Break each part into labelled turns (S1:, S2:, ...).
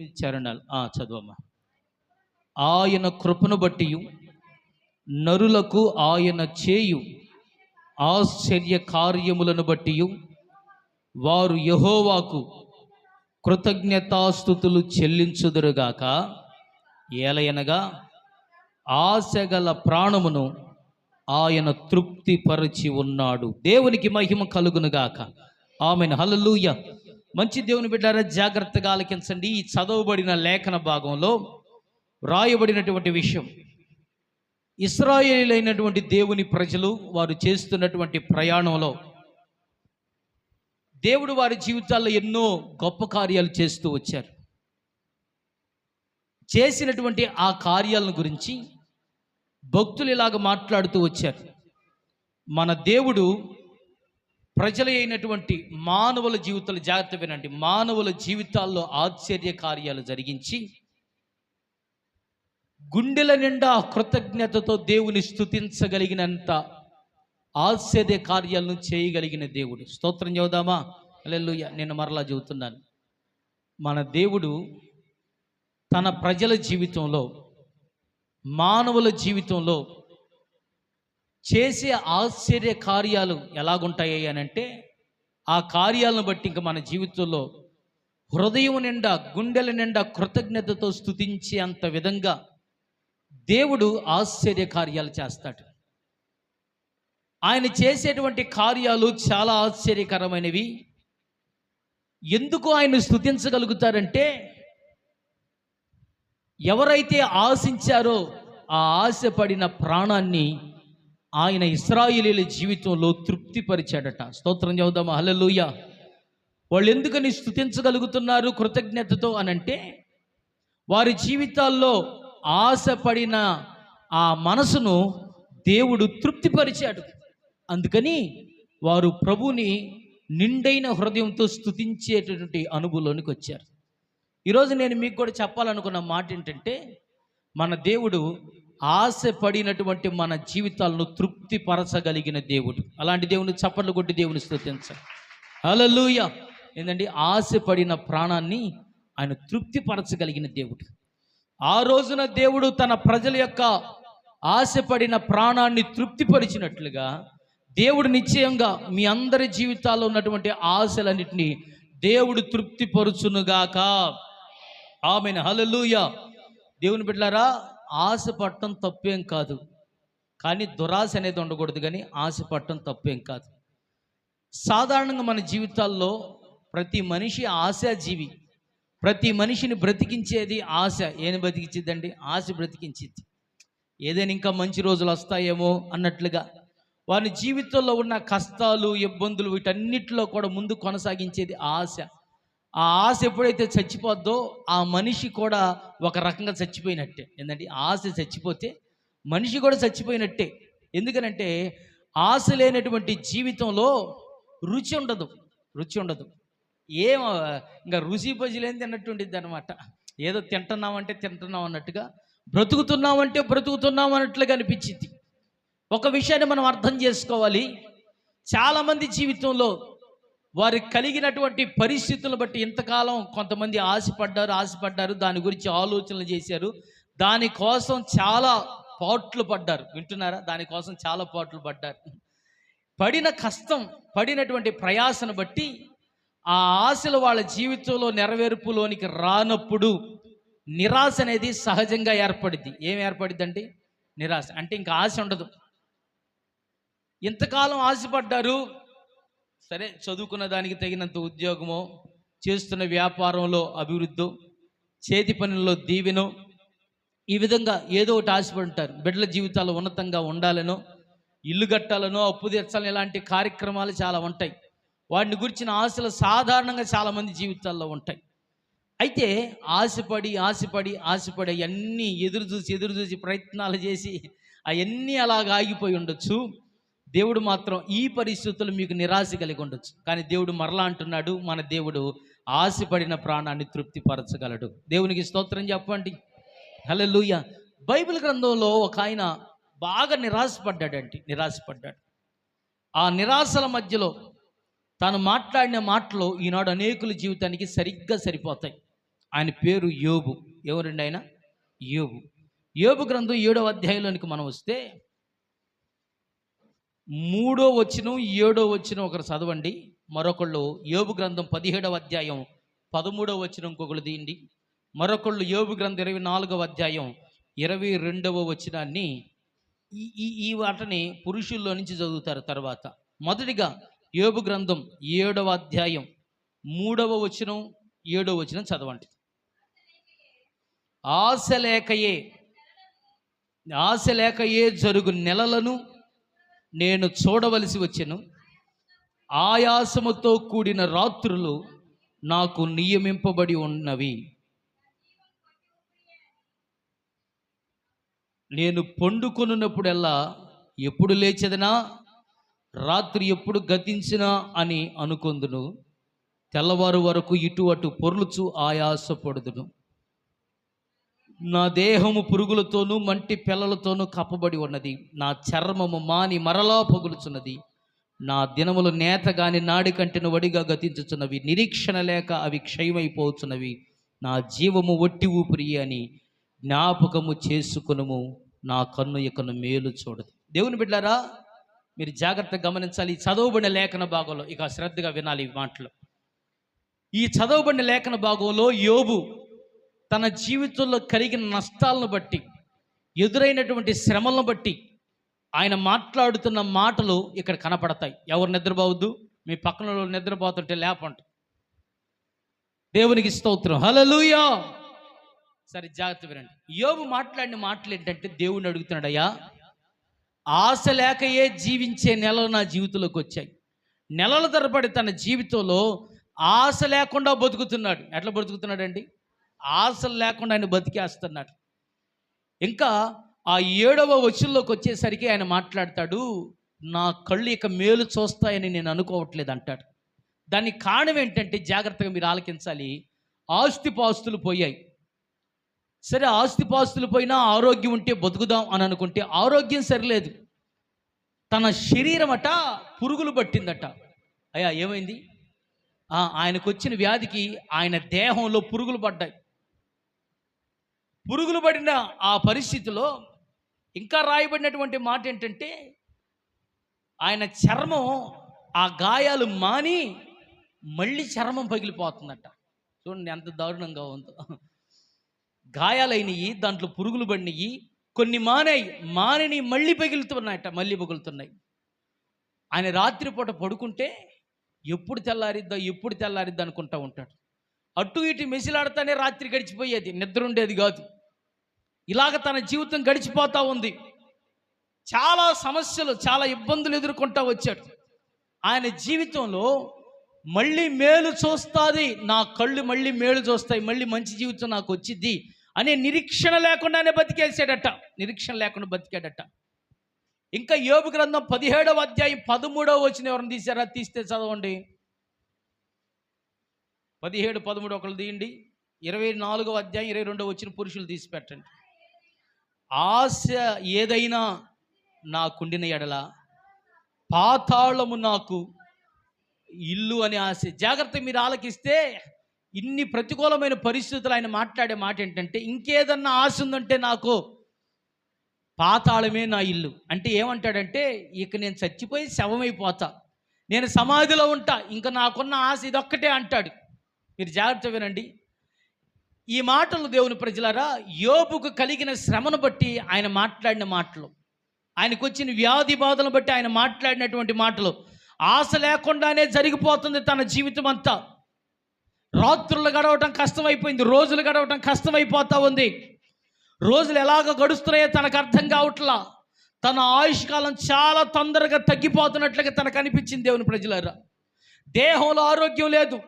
S1: చరణాలు చదవమ్మా. ఆయన కృపను బట్టి నరులకు ఆయన చేయు ఆశ్చర్య కార్యములను బట్టి వారు యెహోవాకు కృతజ్ఞతాస్తుతులు చెల్లించుదురుగాక. ఏలయనగా ఆశగల ప్రాణమును ఆయన తృప్తిపరచి ఉన్నాడు. దేవునికి మహిమ కలుగునుగాక. ఆమెన్. హల్లెలూయా. మంచి దేవుని బిడ్డారా, జాగ్రత్తగా ఆలకించండి. ఈ చదవబడిన లేఖన భాగంలో రాయబడినటువంటి విషయం, ఇశ్రాయేలీయులైనటువంటి దేవుని ప్రజలు వారు చేస్తున్నటువంటి ప్రయాణంలో దేవుడు వారి జీవితాల్లో ఎన్నో గొప్ప కార్యాలు చేస్తూ వచ్చారు. చేసినటువంటి ఆ కార్యాలను గురించి భక్తులు ఇలాగ మాట్లాడుతూ వచ్చారు. మన దేవుడు ప్రజలు అయినటువంటి మానవుల జీవితాలు, జాగ్రత్త వినండి, మానవుల జీవితాల్లో ఆశ్చర్య కార్యాలు జరిగించి గుండెల నిండా కృతజ్ఞతతో దేవుని స్తుతించగలిగినంత ఆశ్చర్య కార్యాలను చేయగలిగిన దేవుడు. స్తోత్రం చెబుదామా? హల్లెలూయా. నేను మరలా చెబుతున్నాను, మన దేవుడు తన ప్రజల జీవితంలో, మానవుల జీవితంలో చేసే ఆశ్చర్య కార్యాలు ఎలాగుంటాయి అని అంటే, ఆ కార్యాలను బట్టి ఇంకా మన జీవితంలో హృదయం నిండా, గుండెల నిండా కృతజ్ఞతతో స్తుతించే అంత విధంగా దేవుడు ఆశ్చర్య కార్యాలు చేస్తాడు. ఆయన చేసేటువంటి కార్యాలు చాలా ఆశ్చర్యకరమైనవి. ఎందుకు ఆయన స్తుతించగలుగుతారంటే, ఎవరైతే ఆశించారో ఆ ఆశపడిన ప్రాణాన్ని ఆయన ఇశ్రాయేలీయుల జీవితంలో తృప్తిపరిచాడట. స్తోత్రం చెబుదామా? హల్లెలూయా. వాళ్ళు ఎందుకని స్తుతించగలుగుతున్నారు కృతజ్ఞతతో అనంటే, వారి జీవితాల్లో ఆశపడిన ఆ మనసును దేవుడు తృప్తిపరిచాడు. అందుకని వారు ప్రభుని నిండైన హృదయంతో స్తుతించేటటువంటి అనుభవంలోనికి వచ్చారు. ఈరోజు నేను మీకు కూడా చెప్పాలనుకున్న మాట ఏంటంటే, మన దేవుడు ఆశపడినటువంటి మన జీవితాలను తృప్తిపరచగలిగిన దేవుడు. అలాంటి దేవుని చప్పట్లు కొట్టి దేవుని స్తుతించాలి. హల్లెలూయా. ఏంటంటే, ఆశపడిన ప్రాణాన్ని ఆయన తృప్తిపరచగలిగిన దేవుడు. ఆ రోజున దేవుడు తన ప్రజల యొక్క ఆశపడిన ప్రాణాన్ని తృప్తిపరిచినట్లుగా దేవుడు నిశ్చయంగా మీ అందరి జీవితాల్లో ఉన్నటువంటి ఆశలన్నింటినీ దేవుడు తృప్తిపరుచునుగాక. ఆమేన్. హల్లెలూయా. దేవుని బిడ్డలారా, ఆశ పట్టడం తప్పేం కాదు, కానీ దురాశ అనేది ఉండకూడదు. కానీ ఆశ పట్టడం తప్పేం కాదు. సాధారణంగా మన జీవితాల్లో ప్రతి మనిషి ఆశాజీవి. ప్రతి మనిషిని బ్రతికించేది ఆశ. ఏం బ్రతికించిద్దండి? ఆశ బ్రతికించిద్ది. ఏదైనా ఇంకా మంచి రోజులు వస్తాయేమో అన్నట్లుగా వారి జీవితంలో ఉన్న కష్టాలు, ఇబ్బందులు, వీటన్నిటిలో కూడా ముందు కొనసాగించేది ఆశ. ఆ ఆశ ఎప్పుడైతే చచ్చిపోద్దో ఆ మనిషి కూడా ఒక రకంగా చచ్చిపోయినట్టే. ఏంటంటే, ఆశ చచ్చిపోతే మనిషి కూడా చచ్చిపోయినట్టే. ఎందుకనంటే, ఆశ లేనటువంటి జీవితంలో రుచి ఉండదు. ఏం ఇంకా రుచి పజిలేని తిన్నట్టు ఉండిద్ది అనమాట. ఏదో తింటున్నామంటే తింటున్నాం అన్నట్టుగా, బ్రతుకుతున్నామంటే బ్రతుకుతున్నాం అన్నట్లుగా అనిపించింది. ఒక విషయాన్ని మనం అర్థం చేసుకోవాలి. చాలామంది జీవితంలో వారికి కలిగినటువంటి పరిస్థితులను బట్టి ఇంతకాలం కొంతమంది ఆశపడ్డారు, దాని గురించి ఆలోచనలు చేశారు, దానికోసం చాలా పాట్లు పడ్డారు. వింటున్నారా? దానికోసం చాలా పాట్లు పడ్డారు. పడిన కష్టం, పడినటువంటి ప్రయాసను బట్టి ఆ ఆశలు వాళ్ళ జీవితంలో నెరవేర్పులోనికి రానప్పుడు నిరాశ అనేది సహజంగా ఏర్పడిద్ది. ఏం ఏర్పడిద్దండి? నిరాశ. అంటే ఇంకా ఆశ ఉండదు. ఇంతకాలం ఆశపడ్డారు, సరే చదువుకున్న దానికి తగినంత ఉద్యోగమో, చేస్తున్న వ్యాపారంలో అభివృద్ధో, చేతి పనుల్లో దీవెనో, ఈ విధంగా ఏదో ఒకటి ఆశపడుంటారు. బిడ్డల జీవితాలు ఉన్నతంగా ఉండాలనో, ఇల్లు కట్టాలనో, అప్పు తీర్చాలని, ఇలాంటి కార్యక్రమాలు చాలా ఉంటాయి. వాటిని గురించిన ఆశలు సాధారణంగా చాలామంది జీవితాల్లో ఉంటాయి. అయితే ఆశపడి అవన్నీ ఎదురు చూసి ప్రయత్నాలు చేసి అవన్నీ అలాగ ఆగిపోయి ఉండొచ్చు. దేవుడు మాత్రం ఈ పరిస్థితులు మీకు నిరాశ కలిగి ఉండొచ్చు. కానీ దేవుడు మరలా అంటున్నాడు, మన దేవుడు ఆశపడిన ప్రాణాన్ని తృప్తిపరచగలడు. దేవునికి స్తోత్రం చెప్పండి. హల్లెలూయా. బైబిల్ గ్రంథంలో ఒక ఆయన బాగా నిరాశపడ్డాడు. ఆ నిరాశల మధ్యలో తాను మాట్లాడిన మాటలు ఈనాడు అనేకుల జీవితానికి సరిగ్గా సరిపోతాయి. ఆయన పేరు యోబు. ఎవరండి ఆయన? యోబు. యోబు గ్రంథం 7వ అధ్యాయంలోనికి మనం వస్తే 3వ వచనం 7వ వచనం ఒకరు చదవండి. మరొకళ్ళు యోబు గ్రంథం 17వ అధ్యాయం 13వ వచనం ఇంకొకళ్ళు తీయండి. మరొకళ్ళు యోబు గ్రంథం 24వ అధ్యాయం 22వ వచనాన్ని ఈ వాటిని పురుషుల్లో నుంచి చదువుతారు. తర్వాత మొదటిగా యోబు గ్రంథం 7వ అధ్యాయం 3వ వచనం 7వ వచనం చదవండి. ఆశ లేకయే జరుగు నెలలను నేను చూడవలసి వచ్చెను, ఆయాసముతో కూడిన రాత్రులు నాకు నియమింపబడి ఉన్నవి. నేను పండుకొనున్నప్పుడల్లా ఎప్పుడు లేచెదనా, రాత్రి ఎప్పుడు గతించినా అని అనుకొందును. తెల్లవారు వరకు ఇటు అటు పొర్లుచు ఆయాసపడుదును. నా దేహము పురుగులతోనూ మంటి పిల్లలతోనూ కప్పబడి ఉన్నది. నా చర్మము మాని మరలా పగులుచున్నది. నా దినములు నేత గాని నాడి కంటెను వడిగా గతించుచున్నవి. నిరీక్షణ లేక అవి క్షయమైపోతున్నవి. నా జీవము ఒట్టి ఊపిరి అని జ్ఞాపకము చేసుకునుము. నా కన్ను ఇకను మేలు చూడదు. దేవుని బిడ్డారా, మీరు జాగ్రత్తగా గమనించాలి. ఈ చదవబడిన లేఖన భాగంలో ఇక శ్రద్ధగా వినాలి ఈ మాటలు. ఈ చదవబడిన లేఖన భాగంలో యోబు తన జీవితంలో కలిగిన నష్టాలను బట్టి, ఎదురైనటువంటి శ్రమలను బట్టి ఆయన మాట్లాడుతున్న మాటలు ఇక్కడ కనపడతాయి. ఎవరు నిద్రపోవద్దు, మీ పక్కన నిద్రపోతుంటే లేపంట. దేవునికి స్తోత్రం, హల్లెలూయా. సరే జాగ్రత్త వినండి. యోబు మాట్లాడిన మాటలు ఏంటంటే, దేవుని అడుగుతున్నాడు, అయ్యా ఆశ లేకయే జీవించే నెలలు నా జీవితంలోకి వచ్చాయి. నెలల తరబడి తన జీవితంలో ఆశ లేకుండా బతుకుతున్నాడు. ఎట్లా బతుకుతున్నాడండి? ఆశలు లేకుండా ఆయన బతికేస్తున్నాడు. ఇంకా ఆ 7వ వచనంలోకి వచ్చేసరికి ఆయన మాట్లాడతాడు, నా కళ్ళు ఇక మేలు చూస్తాయని నేను అనుకోవట్లేదు అంటాడు. దానికి కారణం ఏంటంటే, జాగ్రత్తగా మీరు ఆలకించాలి. ఆస్తిపాస్తులు పోయాయి. సరే, ఆస్తిపాస్తులు పోయినా ఆరోగ్యం ఉంటే బతుకుదాం అని అనుకుంటే ఆరోగ్యం సరిలేదు. తన శరీరం అట పురుగులు పట్టిందట. అయ్యా ఏమైంది? ఆయనకు వచ్చిన వ్యాధికి ఆయన దేహంలో పురుగులు పడ్డాయి. పురుగులు పడిన ఆ పరిస్థితిలో ఇంకా రాయబడినటువంటి మాట ఏంటంటే, ఆయన చర్మం ఆ గాయాలు మాని మళ్ళీ చర్మం పగిలిపోతుందట. చూడండి ఎంత దారుణంగా ఉందో. గాయాలైనవి, దాంట్లో పురుగులు పడినవి, కొన్ని మాని మళ్ళీ పగులుతున్నాయట, మళ్ళీ పగులుతున్నాయి. ఆయన రాత్రిపూట పడుకుంటే ఎప్పుడు తెల్లారిద్దా అనుకుంటూ ఉంటాడు. అటు ఇటు మెసిలాడుతానే రాత్రి గడిచిపోయేది, నిద్ర ఉండేది కాదు. ఇలాగ తన జీవితం గడిచిపోతూ ఉంది. చాలా సమస్యలు, చాలా ఇబ్బందులు ఎదుర్కొంటూ వచ్చాడు. ఆయన జీవితంలో మళ్ళీ మేలు చూస్తుంది, నా కళ్ళు మళ్ళీ మేలు చూస్తాయి, మళ్ళీ మంచి జీవితం నాకు వచ్చింది అనే నిరీక్షణ లేకుండానే బతికేసాడట. నిరీక్షణ లేకుండా బతికాడట. ఇంకా యోబు గ్రంథం 17వ అధ్యాయం 13వ వచనం ఎవరిని తీశారా? తీస్తే చదవండి. 17, 13 ఒకళ్ళు తీయండి. 24వ అధ్యాయం 22వ వచనం పురుషులు తీసి పెట్టండి. ఆశ ఏదైనా నాకుండిన ఎడల పాతాళము నాకు ఇల్లు అని ఆశ. జాగ్రత్త మీరు ఆలకిస్తే, ఇన్ని ప్రతికూలమైన పరిస్థితులు ఆయన మాట్లాడే మాట ఏంటంటే, ఇంకేదన్నా ఆశ ఉందంటే నాకు పాతాళమే నా ఇల్లు. అంటే ఏమంటాడంటే, ఇక నేను చచ్చిపోయి శవమైపోతా, నేను సమాధిలో ఉంటా, ఇంకా నాకున్న ఆశ ఇదొక్కటే అంటాడు. మీరు జాగ్రత్త వినండి ఈ మాటలు. దేవుని ప్రజలారా, యోబుకు కలిగిన శ్రమను బట్టి ఆయన మాట్లాడిన మాటలు, ఆయనకు వచ్చిన వ్యాధి బాధలను బట్టి ఆయన మాట్లాడినటువంటి మాటలు, ఆశ లేకుండానే జరిగిపోతుంది తన జీవితం అంతా. రాత్రులు గడవటం కష్టమైపోయింది, రోజులు గడవటం కష్టమైపోతూ ఉంది. రోజులు ఎలాగ గడుస్తున్నాయో తనకు అర్థం కావట్లా. తన ఆయుష్కాలం చాలా తొందరగా తగ్గిపోతున్నట్లుగా తనకు అనిపించింది. దేవుని ప్రజలారా, దేహంలో ఆరోగ్యం లేదు,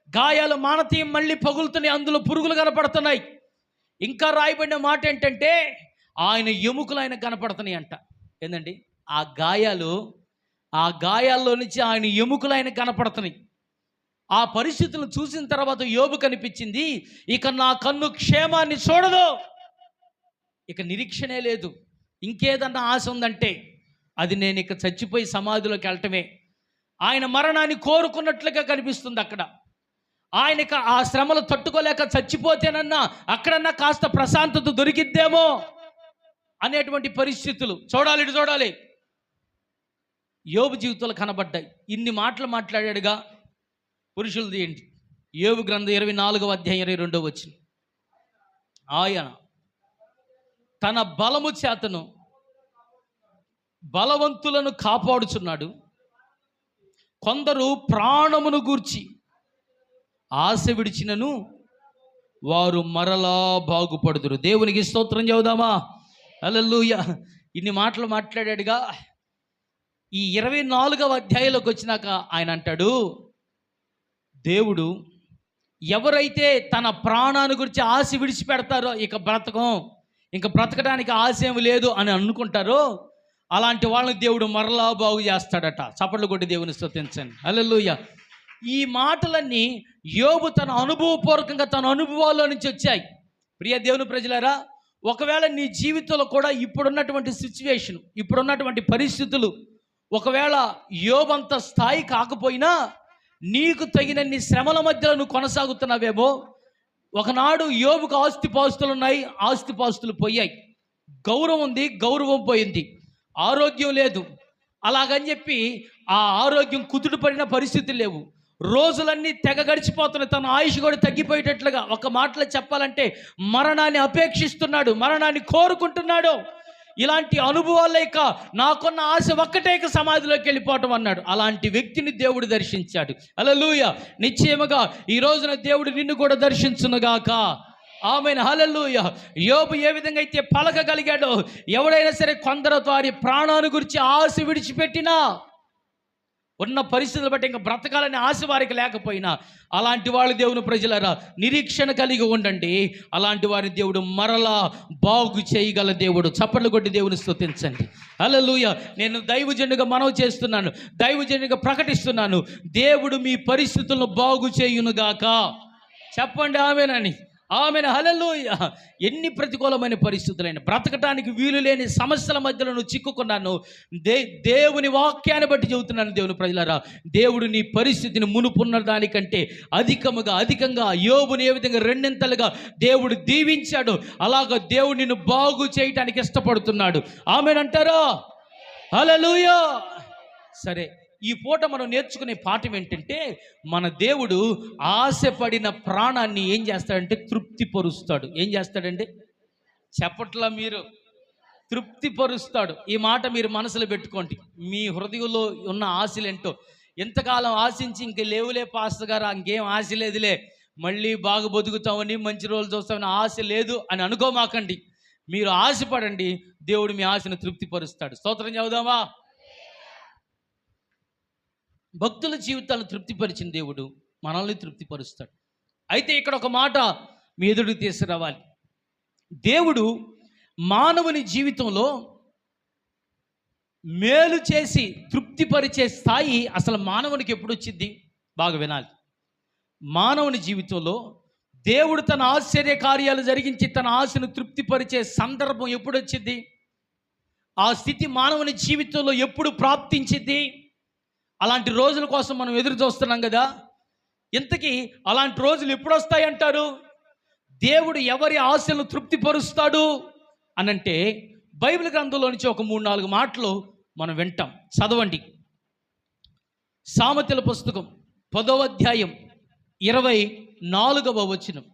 S1: గాయాలు మానతీయం మళ్ళీ పగులుతున్నాయి, అందులో పురుగులు కనపడుతున్నాయి. ఇంకా రాయబడిన మాట ఏంటంటే, ఆయన ఎముకలు ఆయన కనపడుతున్నాయి అంట. ఏందండి? ఆ గాయాల్లో నుంచి ఆయన ఎముకలు ఆయన కనపడుతున్నాయి. ఆ పరిస్థితులను చూసిన తర్వాత యోబు కనిపించింది, ఇక నా కన్ను క్షేమాన్ని చూడదు, ఇక నిరీక్షణే లేదు. ఇంకేదన్నా ఆశ ఉందంటే అది నేను ఇక చచ్చిపోయి సమాధిలోకి వెళ్ళటమే. ఆయన మరణాన్ని కోరుకున్నట్లుగా కనిపిస్తుంది అక్కడ. ఆయనకి ఆ శ్రమలు తట్టుకోలేక చచ్చిపోతేనన్నా అక్కడన్నా కాస్త ప్రశాంతత దొరికిద్దేమో అనేటువంటి పరిస్థితులు చూడాలి. యోబు జీవితాలు కనబడ్డాయి. ఇన్ని మాటలు మాట్లాడాడుగా. పురుషులది ఏంటి? యోబు గ్రంథం 24వ అధ్యాయం 22వ వచనం. ఆయన తన బలము చేతను బలవంతులను కాపాడుచున్నాడు. కొందరు ప్రాణమును గూర్చి ఆశ విడిచినను వారు మరలా బాగుపడుదురు. దేవునికి స్తోత్రం చెబుదామా? హల్లెలూయా. ఇన్ని మాటలు మాట్లాడాడుగా. ఈ 24వ అధ్యాయంలోకి వచ్చినాక ఆయన అంటాడు, దేవుడు ఎవరైతే తన ప్రాణాన్ని గురించి ఆశ విడిచిపెడతారో ఇంక బ్రతకడానికి ఆశ ఏమి లేదు అని అనుకుంటారో అలాంటి వాళ్ళని దేవుడు మరలా బాగు చేస్తాడట. చప్పట్లు కొట్టి దేవుని స్తుతించండి. హల్లెలూయా. ఈ మాటలన్నీ యోబు తన అనుభవపూర్వకంగా తన అనుభవాల్లో నుంచి వచ్చాయి. ప్రియ దేవుని ప్రజలారా, ఒకవేళ నీ జీవితంలో కూడా ఇప్పుడున్నటువంటి సిచ్యువేషన్, ఇప్పుడున్నటువంటి పరిస్థితులు ఒకవేళ యోబు అంత స్థాయి కాకపోయినా నీకు తగినన్ని శ్రమల మధ్యలో నువ్వు కొనసాగుతున్నావేమో. ఒకనాడు యోబుకు ఆస్తిపాస్తులు ఉన్నాయి, ఆస్తిపాస్తులు పోయాయి. గౌరవం ఉంది, గౌరవం పోయింది. ఆరోగ్యం లేదు. అలాగని చెప్పి ఆ ఆరోగ్యం కుదుట పడిన పరిస్థితులు లేవు. రోజులన్నీ తెగ గడిచిపోతున్నాయి. తన ఆయుష్ కూడా తగ్గిపోయేటట్లుగా, ఒక మాటలో చెప్పాలంటే మరణాన్ని అపేక్షిస్తున్నాడు, మరణాన్ని కోరుకుంటున్నాడు. ఇలాంటి అనుభవాలు లేక నాకున్న ఆశ ఒక్కటే సమాధిలోకి వెళ్ళిపోవటం అన్నాడు. అలాంటి వ్యక్తిని దేవుడు దర్శించాడు. హల్లెలూయా. నిశ్చయముగా ఈ రోజున దేవుడు నిన్ను కూడా దర్శించునుగాక. ఆమేన్. హల్లెలూయా. యోబు ఏ విధంగా అయితే పలకగలిగాడో, ఎవడైనా సరే కొందరు వారి ప్రాణాన్ని గురించి ఆశ విడిచిపెట్టినా, ఉన్న పరిస్థితులు బట్టి ఇంకా బ్రతకాలని ఆశ వారికి లేకపోయినా, అలాంటి వాళ్ళు దేవుని ప్రజలారా నిరీక్షణ కలిగి ఉండండి. అలాంటి వారి దేవుడు మరలా బాగు చేయగల దేవుడు. చప్పట్లు కొట్టి దేవుని స్తుతించండి. హల్లెలూయా. నేను దైవజనుడిగా మనవి చేస్తున్నాను, దైవజనుడిగా ప్రకటిస్తున్నాను, దేవుడు మీ పరిస్థితులను బాగు చేయునుగాక. చెప్పండి ఆమేనని. ఆమెన్. హల్లెలూయా. ఎన్ని ప్రతికూలమైన పరిస్థితులైన, బ్రతకటానికి వీలు లేని సమస్యల మధ్యలో నువ్వు చిక్కుకున్నాను, దేవుని వాక్యాన్ని బట్టి చెబుతున్నాను దేవుని ప్రజలారా, దేవుడు నీ పరిస్థితిని మునుపున్న దానికంటే అధికంగా యోబుని ఏ విధంగా రెండింతలుగా దేవుడు దీవించాడు, అలాగ దేవుడు నిన్ను బాగు చేయటానికి ఇష్టపడుతున్నాడు. ఆమెన్ అంటారా? హల్లెలూయా. సరే, ఈ పూట మనం నేర్చుకునే పాఠం ఏంటంటే, మన దేవుడు ఆశపడిన ప్రాణాన్ని ఏం చేస్తాడంటే తృప్తిపరుస్తాడు. ఏం చేస్తాడండి? చెప్పట్లా మీరు? తృప్తిపరుస్తాడు. ఈ మాట మీరు మనసులో పెట్టుకోండి. మీ హృదయంలో ఉన్న ఆశలేంటో, ఎంతకాలం ఆశించి ఇంక లేవులే పాస్టర్ గారు, ఇంకేం ఆశ లేదులే, మళ్ళీ బాగా బతుకుతామని మంచి రోజులు చూస్తామని ఆశ లేదు అని అనుకోమాకండి. మీరు ఆశపడండి, దేవుడు మీ ఆశను తృప్తిపరుస్తాడు. స్తోత్రం చెబుదామా? భక్తుల జీవితాలను తృప్తిపరిచిన దేవుడు మనల్ని తృప్తిపరుస్తాడు. అయితే ఇక్కడ ఒక మాట మీ ఎదుటికి తీసుకురావాలి. దేవుడు మానవుని జీవితంలో మేలు చేసి తృప్తిపరిచే స్థాయి అసలు మానవునికి ఎప్పుడు వచ్చింది? బాగా వినాలి. మానవుని జీవితంలో దేవుడు తన ఆశ్చర్య కార్యాలు జరిగించి తన ఆశను తృప్తిపరిచే సందర్భం ఎప్పుడు వచ్చింది? ఆ స్థితి మానవుని జీవితంలో ఎప్పుడు ప్రాప్తించింది? అలాంటి రోజుల కోసం మనం ఎదురు చూస్తున్నాం కదా. ఇంతకీ అలాంటి రోజులు ఎప్పుడు వస్తాయంటారు? దేవుడు ఎవరి ఆశలను తృప్తిపరుస్తాడు అనంటే బైబిల్ గ్రంథంలో నుంచి ఒక 3-4 మాటలు మనం వింటాం. చదవండి. సామెతల పుస్తకం 10వ అధ్యాయం 24వ వచనం.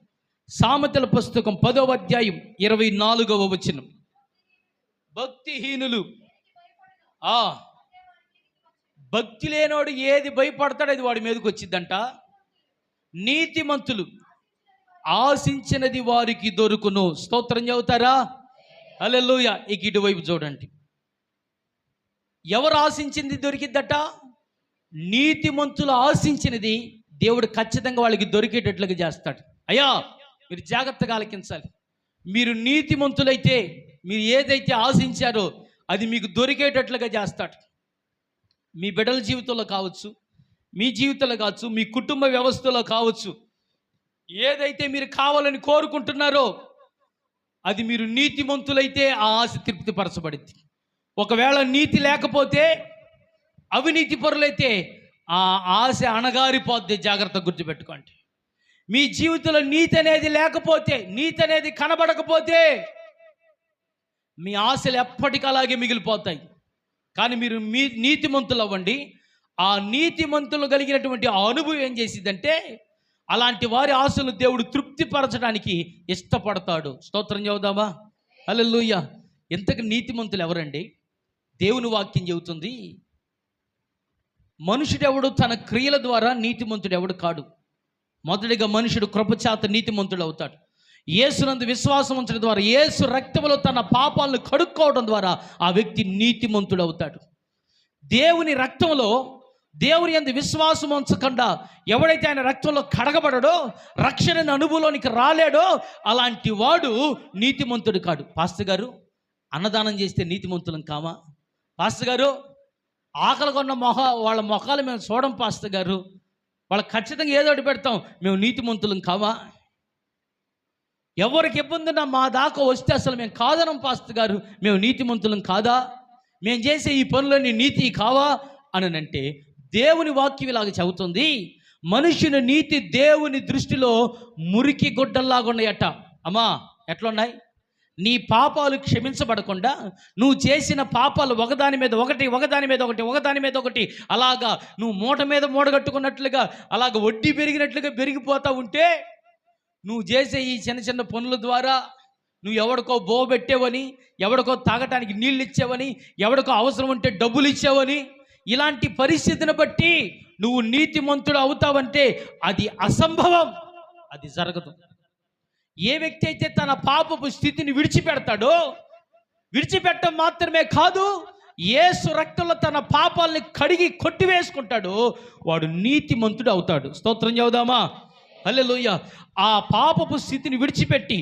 S1: సామెతల పుస్తకం 10వ అధ్యాయం 24వ వచనం. భక్తిహీనులు, భక్తి లేనోడు ఏది భయపడతాడో అది వాడి మీదకి వచ్చిందంట. నీతిమంతులు ఆశించినది వారికి దొరుకును. స్తోత్రం చెబుతారా? హల్లెలూయా. ఇటువైపు చూడండి. ఎవరు ఆశించింది దొరికిద్దట? నీతిమంతులు ఆశించినది దేవుడు ఖచ్చితంగా వాళ్ళకి దొరికేటట్లుగా చేస్తాడు. అయ్యా, మీరు జాగ్రత్తగా ఆలకించాలి. మీరు నీతిమంతులైతే మీరు ఏదైతే ఆశించారో అది మీకు దొరికేటట్లుగా చేస్తాడు. మీ బిడ్డల జీవితంలో కావచ్చు, మీ జీవితంలో కావచ్చు, మీ కుటుంబ వ్యవస్థలో కావచ్చు, ఏదైతే మీరు కావాలని కోరుకుంటున్నారో అది మీరు నీతిమంతులైతే ఆ ఆశ తృప్తిపరచబడింది. ఒకవేళ నీతి లేకపోతే, అవినీతి పరులైతే ఆ ఆశ అణగారిపోద్ది. జాగ్రత్తగా గుర్తుపెట్టుకోండి. మీ జీవితంలో నీతి అనేది లేకపోతే, నీతి అనేది కనబడకపోతే మీ ఆశలు ఎప్పటికీ అలాగే మిగిలిపోతాయి. కానీ మీరు మీ నీతిమంతులు అవ్వండి. ఆ నీతిమంతులు కలిగినటువంటి ఆ అనుభవం ఏం చేసిద్దంటే, అలాంటి వారి ఆశలు దేవుడు తృప్తిపరచడానికి ఇష్టపడతాడు. స్తోత్రం చెబుదామా? హల్లెలూయా. ఇంతకు నీతిమంతులు ఎవరండి? దేవుని వాక్యం చెబుతుంది, మనుషుడెవడు తన క్రియల ద్వారా నీతిమంతుడు ఎవడు కాడు. మొదటిగా మనుషుడు కృపచేత నీతిమంతుడు అవుతాడు. యేసునందు విశ్వాసం ఉంచడం ద్వారా, యేసు రక్తములో తన పాపాలను కడుక్కోవడం ద్వారా ఆ వ్యక్తి నీతిమంతుడు అవుతాడు. దేవుని రక్తంలో, దేవుని యందు విశ్వాసం ఉంచకుండా ఎవడైతే ఆయన రక్తంలో కడగబడడో, రక్షణ అనుభవంలోనికి రాలేడో, అలాంటి వాడు నీతిమంతుడు కాడు. పాస్టర్ గారు, అన్నదానం చేస్తే నీతిమంతులం కామా? పాస్టర్ గారు, ఆకలి కొన్న వాళ్ళ మొఖాలు మేము చూడం పాస్టర్ గారు, వాళ్ళకి ఖచ్చితంగా ఏదో ఒకటి పెడతాం, మేము నీతిమంతులం కావా? ఎవరికి ఇబ్బంది ఉన్నా మా దాకా వస్తే అసలు మేము కాదనం పాస్టర్ గారు, మేము నీతిమంతులం కాదా? మేము చేసే ఈ పనులన్నీ నీతి కావా అని అంటే, దేవుని వాక్యం ఇలాగ చెబుతుంది, మనుషుని నీతి దేవుని దృష్టిలో మురికి గుడ్డల్లాగా ఉన్నాయట. అమ్మా, ఎట్లున్నాయి? నీ పాపాలు క్షమించబడకుండా నువ్వు చేసిన పాపాలు ఒకదాని మీద ఒకటి, ఒకదాని మీద ఒకటి, ఒకదాని మీద ఒకటి, అలాగా నువ్వు మూట మీద మూట కట్టుకున్నట్లుగా, అలాగ వడ్డీ పెరిగినట్లుగా పెరిగిపోతూ ఉంటే, నువ్వు చేసే ఈ చిన్న చిన్న పనుల ద్వారా నువ్వు ఎవడికో బోబెట్టేవని, ఎవడికో తాగటానికి నీళ్ళు ఇచ్చావని, ఎవడికో అవసరం ఉంటే డబ్బులు ఇచ్చావని, ఇలాంటి పరిస్థితిని బట్టి నువ్వు నీతిమంతుడు అవుతావంటే అది అసంభవం, అది జరగదు. ఏ వ్యక్తి అయితే తన పాపపు స్థితిని విడిచిపెడతాడో, విడిచిపెట్టడం మాత్రమే కాదు, యేసు రక్తంలో తన పాపాలని కడిగి కొట్టివేసుకుంటాడో, వాడు నీతిమంతుడు అవుతాడు. స్తోత్రం చెబుదామా? హల్లెలూయా. ఆ పాపపు స్థితిని విడిచిపెట్టి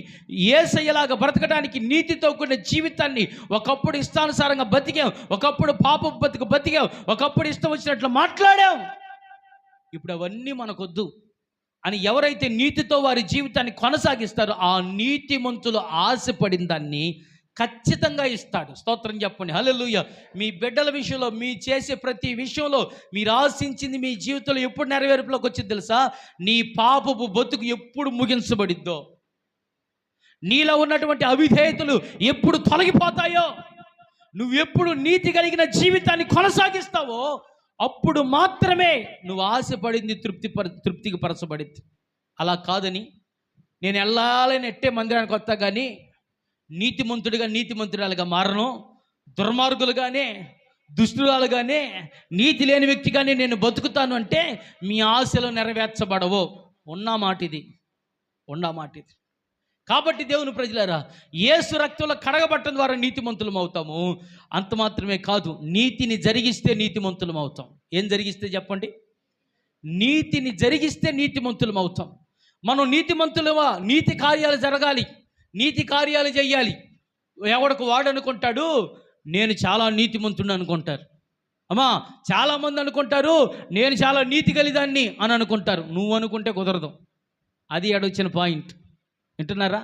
S1: యేసయ్యలాగా బ్రతకడానికి, నీతితో కూడిన జీవితాన్ని, ఒకప్పుడు ఇష్టానుసారంగా బతికాం, ఒకప్పుడు పాపపు బతికాం, ఒకప్పుడు ఇష్టం వచ్చినట్లు మాట్లాడాం, ఇప్పుడు అవన్నీ మనకొద్దు అని ఎవరైతే నీతితో వారి జీవితాన్ని కొనసాగిస్తారో, ఆ నీతిమంతులు ఆశపడిన దాన్ని ఖచ్చితంగా ఇస్తాడు. స్తోత్రం చెప్పండి. హల్లెలూయా. మీ బిడ్డల విషయంలో, మీ చేసే ప్రతి విషయంలో మీరు ఆశించింది మీ జీవితంలో ఎప్పుడు నెరవేర్పులోకి వచ్చింది తెలుసా? నీ పాపపు బతుకు ఎప్పుడు ముగించబడిద్దో, నీలో ఉన్నటువంటి అవిధేయతలు ఎప్పుడు తొలగిపోతాయో, నువ్వు ఎప్పుడు నీతి కలిగిన జీవితాన్ని కొనసాగిస్తావో, అప్పుడు మాత్రమే నువ్వు ఆశపడింది తృప్తికి పరచబడింది. అలా కాదని నేను వెళ్ళాలని ఎట్టే మందిరానికి వస్తా కానీ నీతిమంతురాలుగా మారను, దుర్మార్గులుగానే, దుష్టురాలుగానే, నీతి లేని వ్యక్తిగానే నేను బతుకుతాను అంటే మీ ఆశలు నెరవేర్చబడవు. ఉన్న మాట ఇది. కాబట్టి దేవుని ప్రజలారా, యేసు రక్తంలో కడగబట్టడం ద్వారా నీతిమంతులం అవుతాము. అంత మాత్రమే కాదు, నీతిని జరిగిస్తే నీతిమంతులం అవుతాం. ఏం జరిగిస్తే చెప్పండి? నీతిని జరిగిస్తే నీతిమంతులం అవుతాం. మనం నీతిమంతులమా? నీతి కార్యాలు జరగాలి, నీతి కార్యాలు చెయ్యాలి. ఎవడికి వాడు అనుకుంటాడు నేను చాలా నీతిమంతుడు అనుకుంటారు. అమ్మా, చాలామంది అనుకుంటారు నేను చాలా నీతి కలిదాన్ని అని అనుకుంటారు. నువ్వు అనుకుంటే కుదరదు. అది అడొచ్చిన పాయింట్. వింటున్నారా?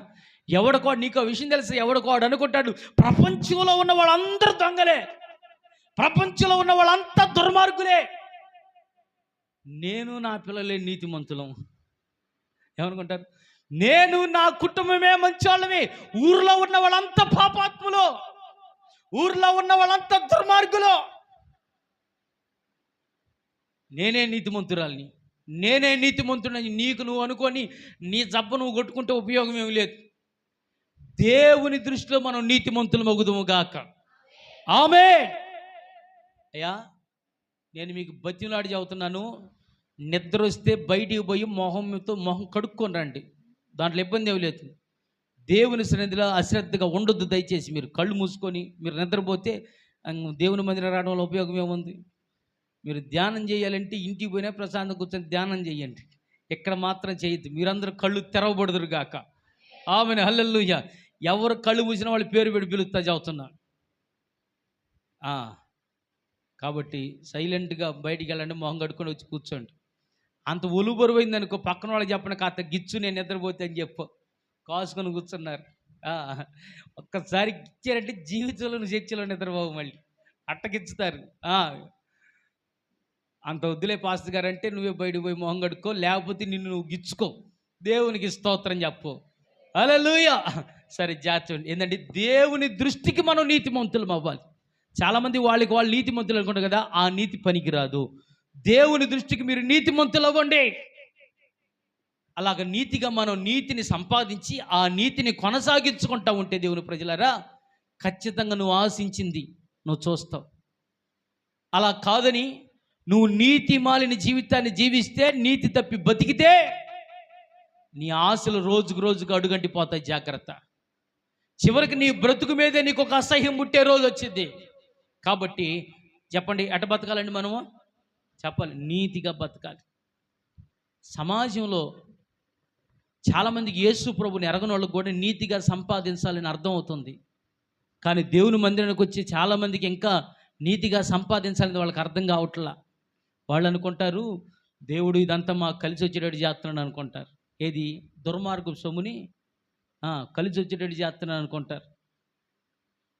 S1: ఎవడికోడు, నీకు విషయం తెలుసు, ఎవడికోడు అనుకుంటాడు ప్రపంచంలో ఉన్న వాళ్ళందరూ దొంగలే, ప్రపంచంలో ఉన్న వాళ్ళంతా దుర్మార్గులే, నేను నా పిల్లలే నీతిమంతులం. ఏమనుకుంటారు? నేను నా కుటుంబమే మంచోళ్ళమే, ఊర్లో ఉన్న వాళ్ళంతా పాపాత్ములు, ఊర్లో ఉన్న వాళ్ళంతా దుర్మార్గులు, నేనే నీతిమంతురాల్ని, నేనే నీతిమంతుడని నీకు నువ్వు అనుకొని నీ జబ్బ నువ్వు కొట్టుకుంటే ఉపయోగం ఏమి లేదు. దేవుని దృష్టిలో మనం నీతిమంతులు మగుదుము గాక. ఆమేన్. అయ్యా, నేను మీకు బతిమలాడి చెబుతున్నాను, నిద్ర వస్తే బయటికి పోయి మొహం కడుక్కొని రండి, దాంట్లో ఇబ్బంది ఏమి లేదు. దేవుని సన్నిధిలో అశ్రద్ధగా ఉండొద్దు దయచేసి. మీరు కళ్ళు మూసుకొని మీరు నిద్రపోతే దేవుని మందిరం రావడం వల్ల ఉపయోగం ఏముంది? మీరు ధ్యానం చేయాలంటే ఇంటికి పోయినా ప్రశాంతంగా కూర్చొని ధ్యానం చేయండి, ఇక్కడ మాత్రం చేయొద్దు. మీరందరూ కళ్ళు తెరవబడుదురు గాక. ఆమెను. హల్లెలూయా. ఎవరు కళ్ళు మూసిన వాళ్ళు పేరు పెట్టి పిలుస్తా చెబుతున్నా. కాబట్టి సైలెంట్గా బయటికి వెళ్ళండి, మొహం కడుక్కొని వచ్చి కూర్చోండి. అంత ఒలుబరువైంది అనుకో, పక్కన వాళ్ళకి చెప్పండి కాస్త గిచ్చు నేను నిద్రపోతే అని చెప్పు, కాసుకొని కూర్చున్నారు. ఒక్కసారి గిచ్చారంటే జీవితంలో నువ్వు చర్చలో నిద్రపోవు, మళ్ళీ అట్టగిచ్చుతారు. అంత వద్దులే పాస్టర్ గారు అంటే నువ్వే బయటకు పోయి మొహం కడుక్కో, లేకపోతే నిన్ను నువ్వు గిచ్చుకో. దేవునికి స్తోత్రం చెప్పు. హల్లెలూయా. సరే జాగ్రత్త. ఏంటంటే దేవుని దృష్టికి మనం నీతిమంతులం అవ్వాలి. చాలామంది వాళ్ళు నీతిమంతులు అనుకుంటారు కదా, ఆ నీతి పనికిరాదు. దేవుని దృష్టికి మీరు నీతిమంతులు అవ్వండి. అలాగ నీతిగా మనం నీతిని సంపాదించి ఆ నీతిని కొనసాగించుకుంటా ఉంటే దేవుని ప్రజలారా, ఖచ్చితంగా నువ్వు ఆశించింది నువ్వు చూస్తావు. అలా కాదని నువ్వు నీతి మాలిన జీవితాన్ని జీవిస్తే, నీతి తప్పి బతికితే నీ ఆశలు రోజుకు అడుగంటిపోతాయి. జాగ్రత్త. చివరికి నీ బ్రతుకు మీదే నీకు ఒక అసహ్యం పుట్టే రోజు వచ్చింది. కాబట్టి చెప్పండి, ఎట బతకాలండి మనము? చెప్పాలి, నీతిగా బతకాలి. సమాజంలో చాలామందికి యేసు ప్రభుని ఎరగని వాళ్ళకు కూడా నీతిగా సంపాదించాలని అర్థం అవుతుంది. కానీ దేవుని మందిరానికి వచ్చి చాలామందికి ఇంకా నీతిగా సంపాదించాలని వాళ్ళకి అర్థం కావట్లా. వాళ్ళు అనుకుంటారు దేవుడు ఇదంతా మాకు కలిసి వచ్చేటట్టు చేస్తున్నాడు అనుకుంటారు. ఏది? దుర్మార్గపు సొమ్ముని కలిసి వచ్చేటట్టు చేస్తున్నాడు అనుకుంటారు.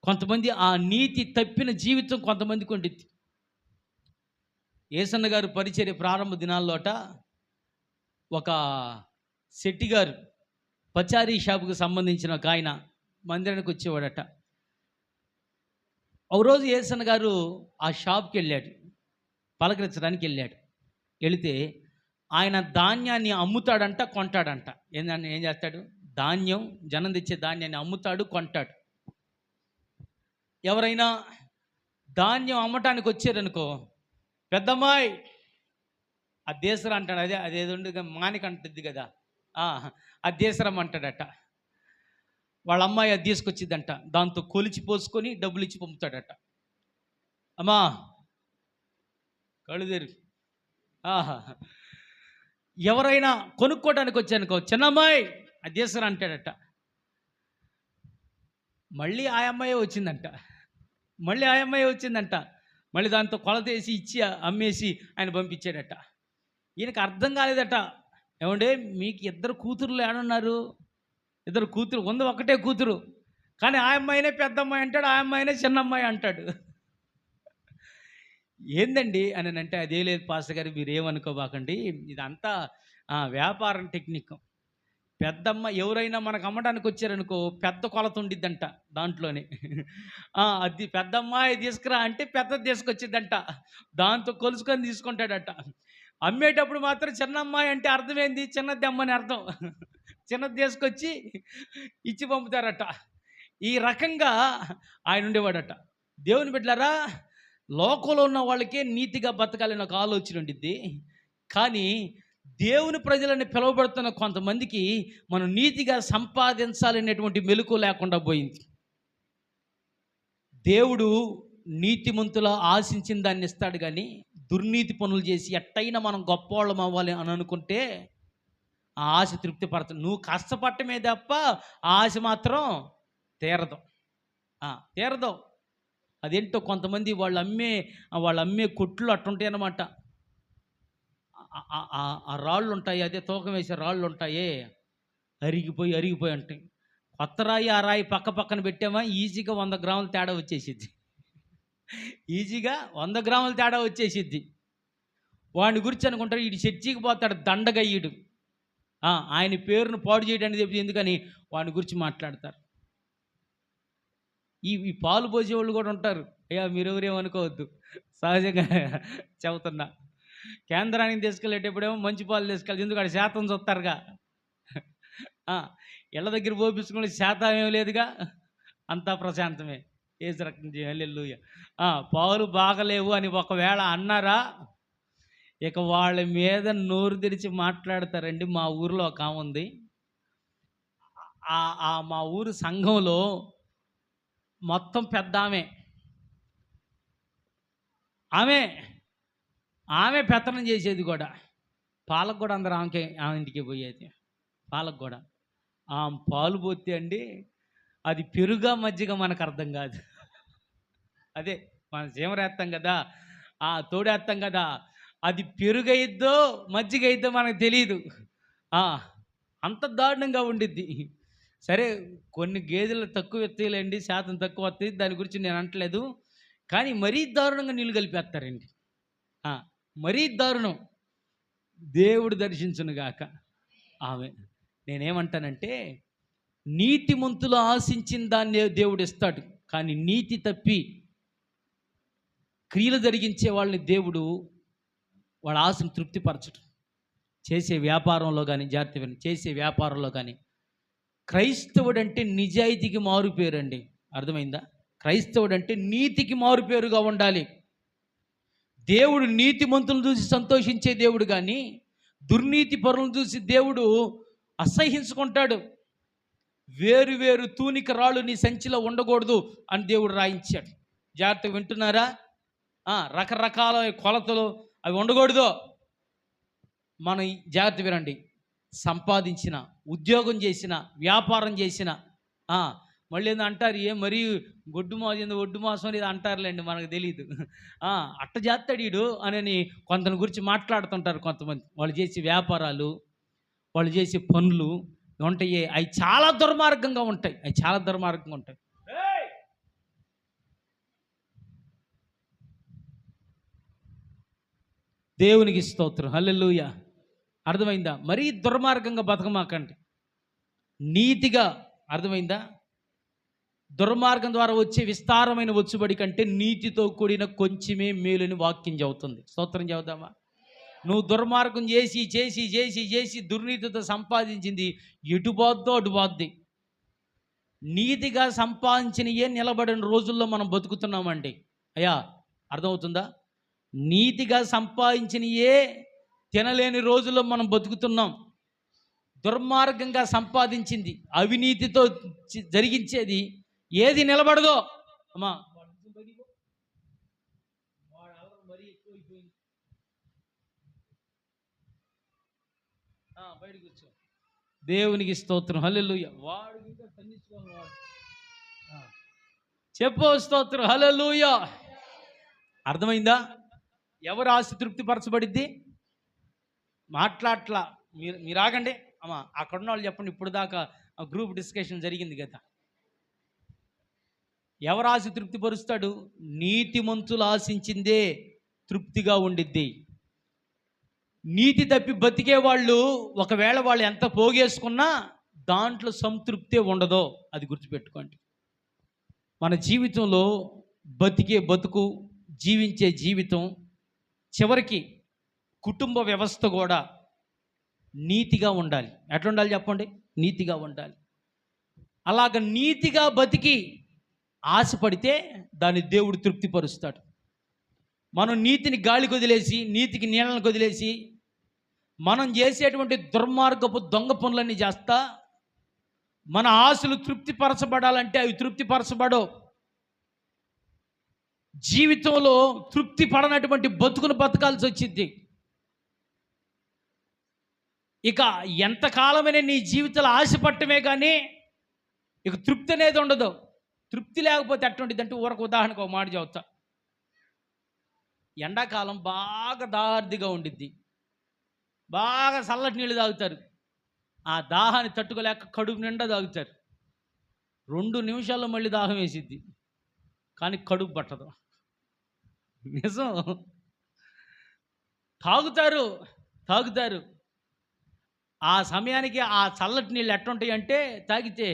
S1: కొంతమంది ఆ నీతి తప్పిన జీవితం కొంతమందికి ఉండిద్ది. యేసన్న గారు పరిచర్య ప్రారంభ దినాల్లోట ఒక శెట్టి గారు పచారీ షాపుకు సంబంధించిన ఒక ఆయన మందిరానికి వచ్చేవాడట. ఒక రోజు యేసన్న గారు ఆ షాప్కి వెళ్ళాడు, పలకరించడానికి వెళ్ళాడు. వెళితే ఆయన ధాన్యాన్ని అమ్ముతాడంట, కొంటాడంట. ఏం చేస్తాడు? ధాన్యం, జనం తెచ్చే ధాన్యాన్ని అమ్ముతాడు, కొంటాడు. ఎవరైనా ధాన్యం అమ్మటానికి వచ్చారనుకో, పెద్దమ్మాయి ఆ దేశరా అంటాడు. అదేదో మానిక అంటుంది కదా, ఆ దేశరం అంటాడట. వాళ్ళ అమ్మాయి అది తీసుకొచ్చిద్దంట. దాంతో కొలిచి పోసుకొని డబ్బులు ఇచ్చి పంపుతాడట. అమ్మా కళ్ళుదేరు. ఎవరైనా కొనుక్కోవడానికి వచ్చానుకో, చిన్నమ్మాయి అది దేశరా అంటాడట. మళ్ళీ ఆ అమ్మాయే వచ్చిందంట. మళ్ళీ దాంతో కొలతేసి ఇచ్చి అమ్మేసి ఆయన పంపించాడట. ఈయనకు అర్థం కాలేదట. ఏమంటే మీకు ఇద్దరు కూతురులు ఏమన్నారు? ఇద్దరు కూతురు ఉంది, ఒకటే కూతురు. కానీ ఆ అమ్మాయినే పెద్ద అమ్మాయి అంటాడు, ఆ అమ్మాయినే చిన్న అమ్మాయి అంటాడు. ఏందండి అని అంటే, అదే లేదు పాస్టర్ గారు, మీరు ఏమనుకోబాకండి, ఇదంతా వ్యాపారం టెక్నిక్. పెద్దమ్మ ఎవరైనా మనకు అమ్మడానికి వచ్చారనుకో, పెద్ద కొలత ఉండిద్దంట దాంట్లోనే. అది పెద్దమ్మాయి తీసుకురా అంటే పెద్దది తీసుకొచ్చిద్దంట. దాంతో కొలుసుకొని తీసుకుంటాడట. అమ్మేటప్పుడు మాత్రం చిన్న అమ్మాయి అంటే అర్థమైంది, చిన్నది అమ్మని అర్థం. చిన్నది తీసుకొచ్చి ఇచ్చి పంపుతారట. ఈ రకంగా ఆయన ఉండేవాడట. దేవుని బిడ్డలారా, లోకంలో ఉన్న వాళ్ళకే నీతిగా బతకాలని ఒక ఆలోచన ఉండిద్ది. కానీ దేవుని ప్రజలని పిలువబడుతున్న కొంతమందికి మనం నీతిగా సంపాదించాలనేటువంటి మెలకువ లేకుండా పోయింది. దేవుడు నీతిమంతుల ఆశించిన దాన్ని ఇస్తాడు, కానీ దుర్నీతి పనులు చేసి ఎట్టయినా మనం గొప్పవాళ్ళం అవ్వాలి అని అనుకుంటే ఆ ఆశ తృప్తి పడుతుంది. నువ్వు కష్టపడటమే తప్ప ఆ ఆశ మాత్రం తీరదు. అదేంటో కొంతమంది వాళ్ళు అమ్మే కొట్లు అట్టుంటాయి అన్నమాట. ఆ రాళ్ళు ఉంటాయి, అదే తూకం వేసే రాళ్ళు ఉంటాయే, అరిగిపోయి ఉంటాయి. కొత్త రాయి ఆ రాయి పక్కన పెట్టామా ఈజీగా 100 గ్రాముల తేడా వచ్చేసిద్ది. ఈజీగా 100 గ్రాముల తేడా వచ్చేసిద్ది. వాడిని గురించి అనుకుంటారు, వీడు చర్చికి పోతాడు దండగయ్యుడు, ఆయన పేరును పాడు చేయడానికి చెప్తే ఎందుకని వాడిని గురించి మాట్లాడతారు. ఈ పాలు పోసేవాళ్ళు కూడా ఉంటారు. అయ్యా మీరెవరేమనుకోవద్దు, సహజంగా చెబుతున్నా. కేంద్రానికి తీసుకెళ్ళేటప్పుడేమో మంచి పాలు తీసుకెళ్ళి, ఎందుకంటే శాతం చూస్తారుగా. ఇళ్ళ దగ్గర పోపించుకునే శాతం ఏమి లేదుగా, అంతా ప్రశాంతమే. ఏసు రకం హల్లెలూయా. పాలు బాగలేవు అని ఒకవేళ అన్నారా, ఇక వాళ్ళ మీద నోరు తెరిచి మాట్లాడతారండి. మా ఊరిలో ఒక ఆమె ఉంది. మా ఊరు సంఘంలో మొత్తం పెద్ద ఆమె పెత్తనం చేసేది కూడా. పాలకు కూడా అందరూ ఆమె ఇంటికి పోయేది. పాలకు కూడా పాలు పోతే అండి, అది పెరుగా మజ్జిగ మనకు అర్థం కాదు. అదే మనం జీమరేస్తాం కదా, తోడేస్తాం కదా, అది పెరుగయిద్దో మజ్జిగ అయిద్దో మనకు తెలియదు. అంత దారుణంగా ఉండిద్ది. సరే కొన్ని గేదెలు తక్కువ ఎత్తలేండి, శాతం తక్కువ వస్తాయి, దాని గురించి నేను అంటలేదు. కానీ మరీ దారుణంగా నీళ్ళు కలిపేస్తారండి. మరీ దారుణం. దేవుడు దర్శించునుగాక. ఆమె నేనేమంటానంటే, నీతిమంతులు ఆశించిన దాన్ని దేవుడు ఇస్తాడు, కానీ నీతి తప్పి క్రియలు జరిగించే వాళ్ళని దేవుడు వాళ్ళ ఆశను తృప్తిపరచడు. చేసే వ్యాపారంలో కానీ, జాగ్రత్త చేసే వ్యాపారంలో కానీ, క్రైస్తవుడు అంటే నిజాయితీకి మారుపేరండి. అర్థమైందా? క్రైస్తవుడు అంటే నీతికి మారుపేరుగా ఉండాలి. దేవుడు నీతిమంతులను చూసి సంతోషించే దేవుడు కానీ దుర్నీతి పరులను చూసి దేవుడు అసహ్యించుకుంటాడు. వేరు వేరు తూనిక రాళ్ళు నీ సంచిలో ఉండకూడదు అని దేవుడు రాయించాడు. జాగ్రత్తగా వింటున్నారా? రకరకాల కొలతలు అవి ఉండకూడదు. మనం జాగ్రత్త వినండి. సంపాదించిన, ఉద్యోగం చేసిన, వ్యాపారం చేసిన, మళ్ళీ ఏందో అంటారు, మరీ ఒడ్డు మాసం అనేది అంటారులేండి, మనకు తెలియదు. అట్ట చేస్తాడు వీడు అని కొంతని గురించి మాట్లాడుతుంటారు కొంతమంది. వాళ్ళు చేసే వ్యాపారాలు, వాళ్ళు చేసే పనులు ఉంటాయి, అవి చాలా దుర్మార్గంగా ఉంటాయి. దేవునికి స్తోత్రం, హల్లెలూయా. అర్థమైందా? మరీ దుర్మార్గంగా బతకమాకండి, నీతిగా. అర్థమైందా? దుర్మార్గం ద్వారా వచ్చే విస్తారమైన వచ్చుబడి కంటే నీతితో కూడిన కొంచెమే మేలుని వాక్యం చెబుతుంది. స్తోత్రం చెబుదామా? నువ్వు దుర్మార్గం చేసి చేసి చేసి చేసి దుర్నీతితో సంపాదించింది ఎటు పోద్దో అటు పోద్ది. నీతిగా సంపాదించినయే నిలబడిన రోజుల్లో మనం బతుకుతున్నామండి. అయ్యా, అర్థమవుతుందా? నీతిగా సంపాదించినయే తినలేని రోజుల్లో మనం బతుకుతున్నాం. దుర్మార్గంగా సంపాదించింది, అవినీతితో జరిగించేది ఏది నిలబడదో. అమ్మా బయట కూర్చో. దేవునికి స్తోత్రం, హల్లెలూయా. వాడు చెప్పు స్తోత్రం, హల్లెలూయా. అర్థమైందా? ఎవరు ఆశ తృప్తిపరచబడిద్ది? మాట్లాడట్లా, మీరు ఆగండి అమ్మా. అక్కడున్న వాళ్ళు చెప్పండి. ఇప్పుడు దాకా గ్రూప్ డిస్కషన్ జరిగింది కదా. ఎవరు ఆశ తృప్తిపరుస్తాడు? నీతిమంతులు ఆశించిందే తృప్తిగా ఉండిద్ది. నీతి తప్పి బతికే వాళ్ళు ఒకవేళ వాళ్ళు ఎంత పోగేసుకున్నా దాంట్లో సంతృప్తే ఉండదో, అది గుర్తుపెట్టుకోండి. మన జీవితంలో బతికే బతుకు, జీవించే జీవితం, చివరికి కుటుంబ వ్యవస్థ కూడా నీతిగా ఉండాలి. ఎట్లా ఉండాలి చెప్పండి? నీతిగా ఉండాలి. అలాగ నీతిగా బతికి ఆశపడితే దాన్ని దేవుడు తృప్తిపరుస్తాడు. మనం నీతిని గాలికి వదిలేసి, నీతికి నీళ్ళను వదిలేసి, మనం చేసేటువంటి దుర్మార్గపు దొంగ పనులన్నీ చేస్తా మన ఆశలు తృప్తిపరచబడాలంటే అవి తృప్తిపరచబడవు. జీవితంలో తృప్తి పడనటువంటి బతుకును బతకాల్సి వచ్చింది. ఇక ఎంతకాలమైనా నీ జీవితంలో ఆశపట్టమే కానీ ఇక తృప్తి అనేది ఉండదు. తృప్తి లేకపోతే అటువంటిది అంటే ఊరకు ఉదాహరణకు ఒక మాట చెబుతా. ఎండాకాలం బాగా దార్దిగా ఉండిద్ది, బాగా చల్లటి నీళ్ళు తాగుతారు. ఆ దాహాన్ని తట్టుకోలేక కడుపు నిండా తాగుతారు. 2 నిమిషాల్లో మళ్ళీ దాహం వేసిద్ది, కానీ కడుపు పట్టదు. నిజం. తాగుతారు. ఆ సమయానికి ఆ చల్లటి నీళ్ళు ఎట్టుంటాయి అంటే తాగితే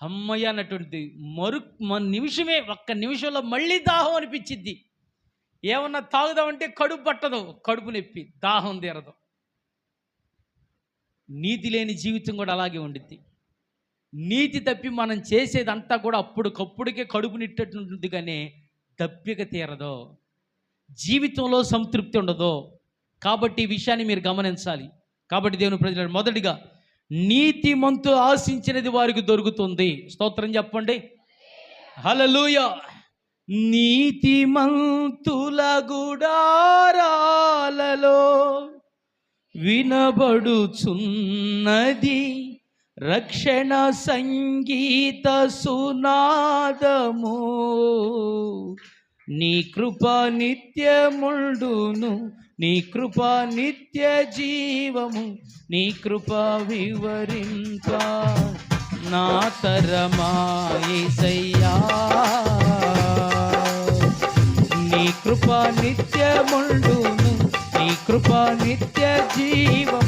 S1: అమ్మయ్య అన్నటువంటిది. నిమిషమే, ఒక్క నిమిషంలో మళ్ళీ దాహం అనిపించిద్ది. ఏమన్నా తాగుదామంటే కడుపు పట్టదు, కడుపు నొప్పి, దాహం తీరదు. నీతి లేని జీవితం కూడా అలాగే ఉండిద్ది. నీతి తప్పి మనం చేసేదంతా కూడా అప్పటికప్పుడికే కడుపు నిట్టేట్టుంటుంది, కానీ దప్పిక తీరదు, జీవితంలో సంతృప్తి ఉండదు. కాబట్టి ఈ విషయాన్ని మీరు గమనించాలి. కాబట్టి దేవుని ప్రజలు, మొదటిగా నీతిమంతులు ఆశించినది వారికి దొరుకుతుంది. స్తోత్రం చెప్పండి, హల్లెలూయా. నీతిమంతుల గుడారాలలో వినబడుచున్నది రక్షణ సంగీత సునాదము. నీ కృప నిత్యముండును, నీ కృప నిత్య జీవము, నీ కృప వివరింప నా తరమా యేసయ్యా. నీ కృప నిత్యముండును, నీ కృప నిత్య జీవం,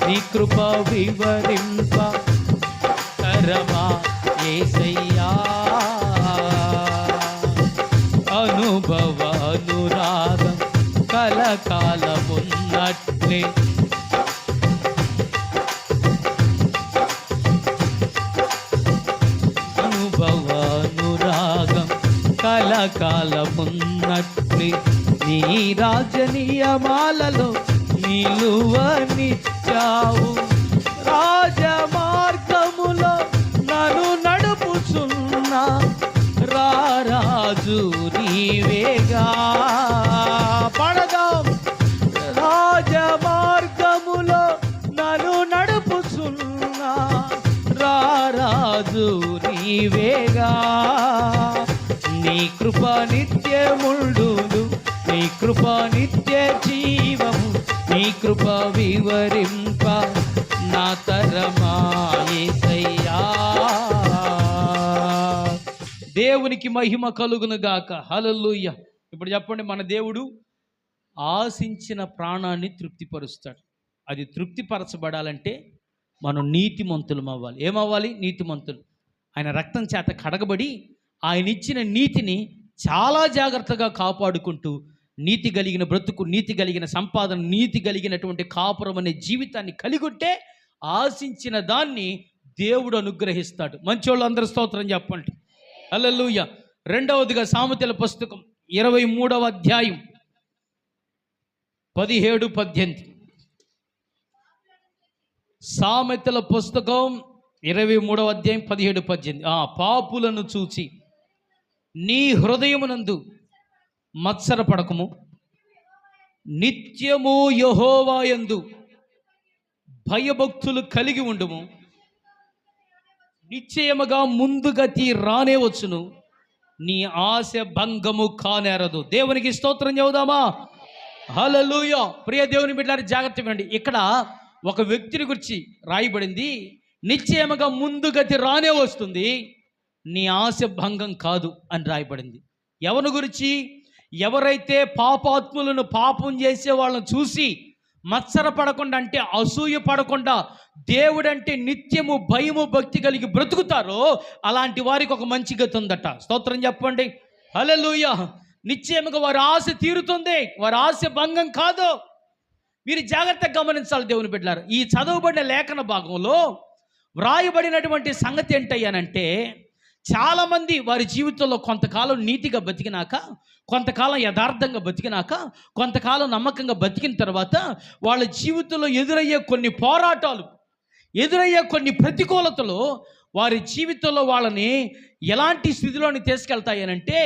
S1: నీ కృప వివరింప తరమా యేసయ్యా. అనుభవ అనురాగం కలకాలమున్నట్లే అనుభవానురాగం కలకాలమున్నట్లే నీ రాజనీయమాలలో నిలువనిచ్చావు. రాజమార్గములో నన్ను నడుపుచున్నా రారాజు నీవేగా. పడదాం. రాజమార్గములో నన్ను నడుపుచున్నా రారాజు నీవేగా. నీ కృప నిత్యముండును, నీ కృప నిత్య జీవము, నీ కృప వివరింప నా తరమా యేసయ్యా. దేవునికి మహిమ కలుగును గాక. హల్లెలూయా. ఇప్పుడు చెప్పండి, మన దేవుడు ఆశించిన ప్రాణాన్ని తృప్తిపరుస్తాడు. అది తృప్తిపరచబడాలంటే మనం నీతిమంతులం అవ్వాలి. ఏమవ్వాలి? నీతిమంతులు. ఆయన రక్తం చేత కడగబడి ఆయన ఇచ్చిన నీతిని చాలా జాగ్రత్తగా కాపాడుకుంటూ నీతి కలిగిన బ్రతుకు, నీతి కలిగిన సంపాదన, నీతి కలిగినటువంటి కాపురం అనే జీవితాన్ని కలిగి ఉంటే ఆశించిన దాన్ని దేవుడు అనుగ్రహిస్తాడు. మంచోళ్ళు అందరూ స్తోత్రం చెప్పండి. హల్లెలూయా. రెండవదిగా సామెతల పుస్తకం 23వ అధ్యాయం 17-18. సామెతల పుస్తకం 23వ అధ్యాయం 17-18. పాపులను చూచి నీ హృదయమునందు మత్సరపడకము, నిత్యము యెహోవా యందు భయభక్తులు కలిగి ఉండుము. నిశ్చయముగా ముందుగతి రానే వచ్చును, నీ ఆశ భంగము కానేరదు. దేవునికి స్తోత్రం చెబుదామా? హల్లెలూయా. ప్రియ దేవుని బిడ్డలారా, జాగ్రత్త వినండి. ఇక్కడ ఒక వ్యక్తిని గురించి రాయబడింది. నిశ్చయముగా ముందుగతి రానే వస్తుంది, నీ ఆశ భంగం కాదు అని రాయబడింది. ఎవరి గురించి? ఎవరైతే పాపాత్ములను, పాపం చేసే వాళ్ళని చూసి మత్సర పడకుండా, అంటే అసూయ పడకుండా, దేవుడంటే నిత్యము భయము భక్తి కలిగి బ్రతుకుతారో అలాంటి వారికి ఒక మంచి గతి ఉందట. స్తోత్రం చెప్పండి. హల్లెలూయా. నిశ్చయముగా వారి ఆశ తీరుతుంది, వారి ఆశ భంగం కాదు. మీరు జాగ్రత్తగా గమనించాలి దేవుని బిడ్డలారా. ఈ చదవబడిన లేఖన భాగంలో వ్రాయబడినటువంటి సంగతి ఏంటయ్యానంటే, చాలామంది వారి జీవితంలో కొంతకాలం నీతిగా బతికినాక, కొంతకాలం యథార్థంగా బతికినాక, కొంతకాలం నమ్మకంగా బతికిన తర్వాత వాళ్ళ జీవితంలో ఎదురయ్యే కొన్ని పోరాటాలు, ఎదురయ్యే కొన్ని ప్రతికూలతలు వారి జీవితంలో వాళ్ళని ఎలాంటి స్థితిలోని తీసుకెళ్తాయనంటే,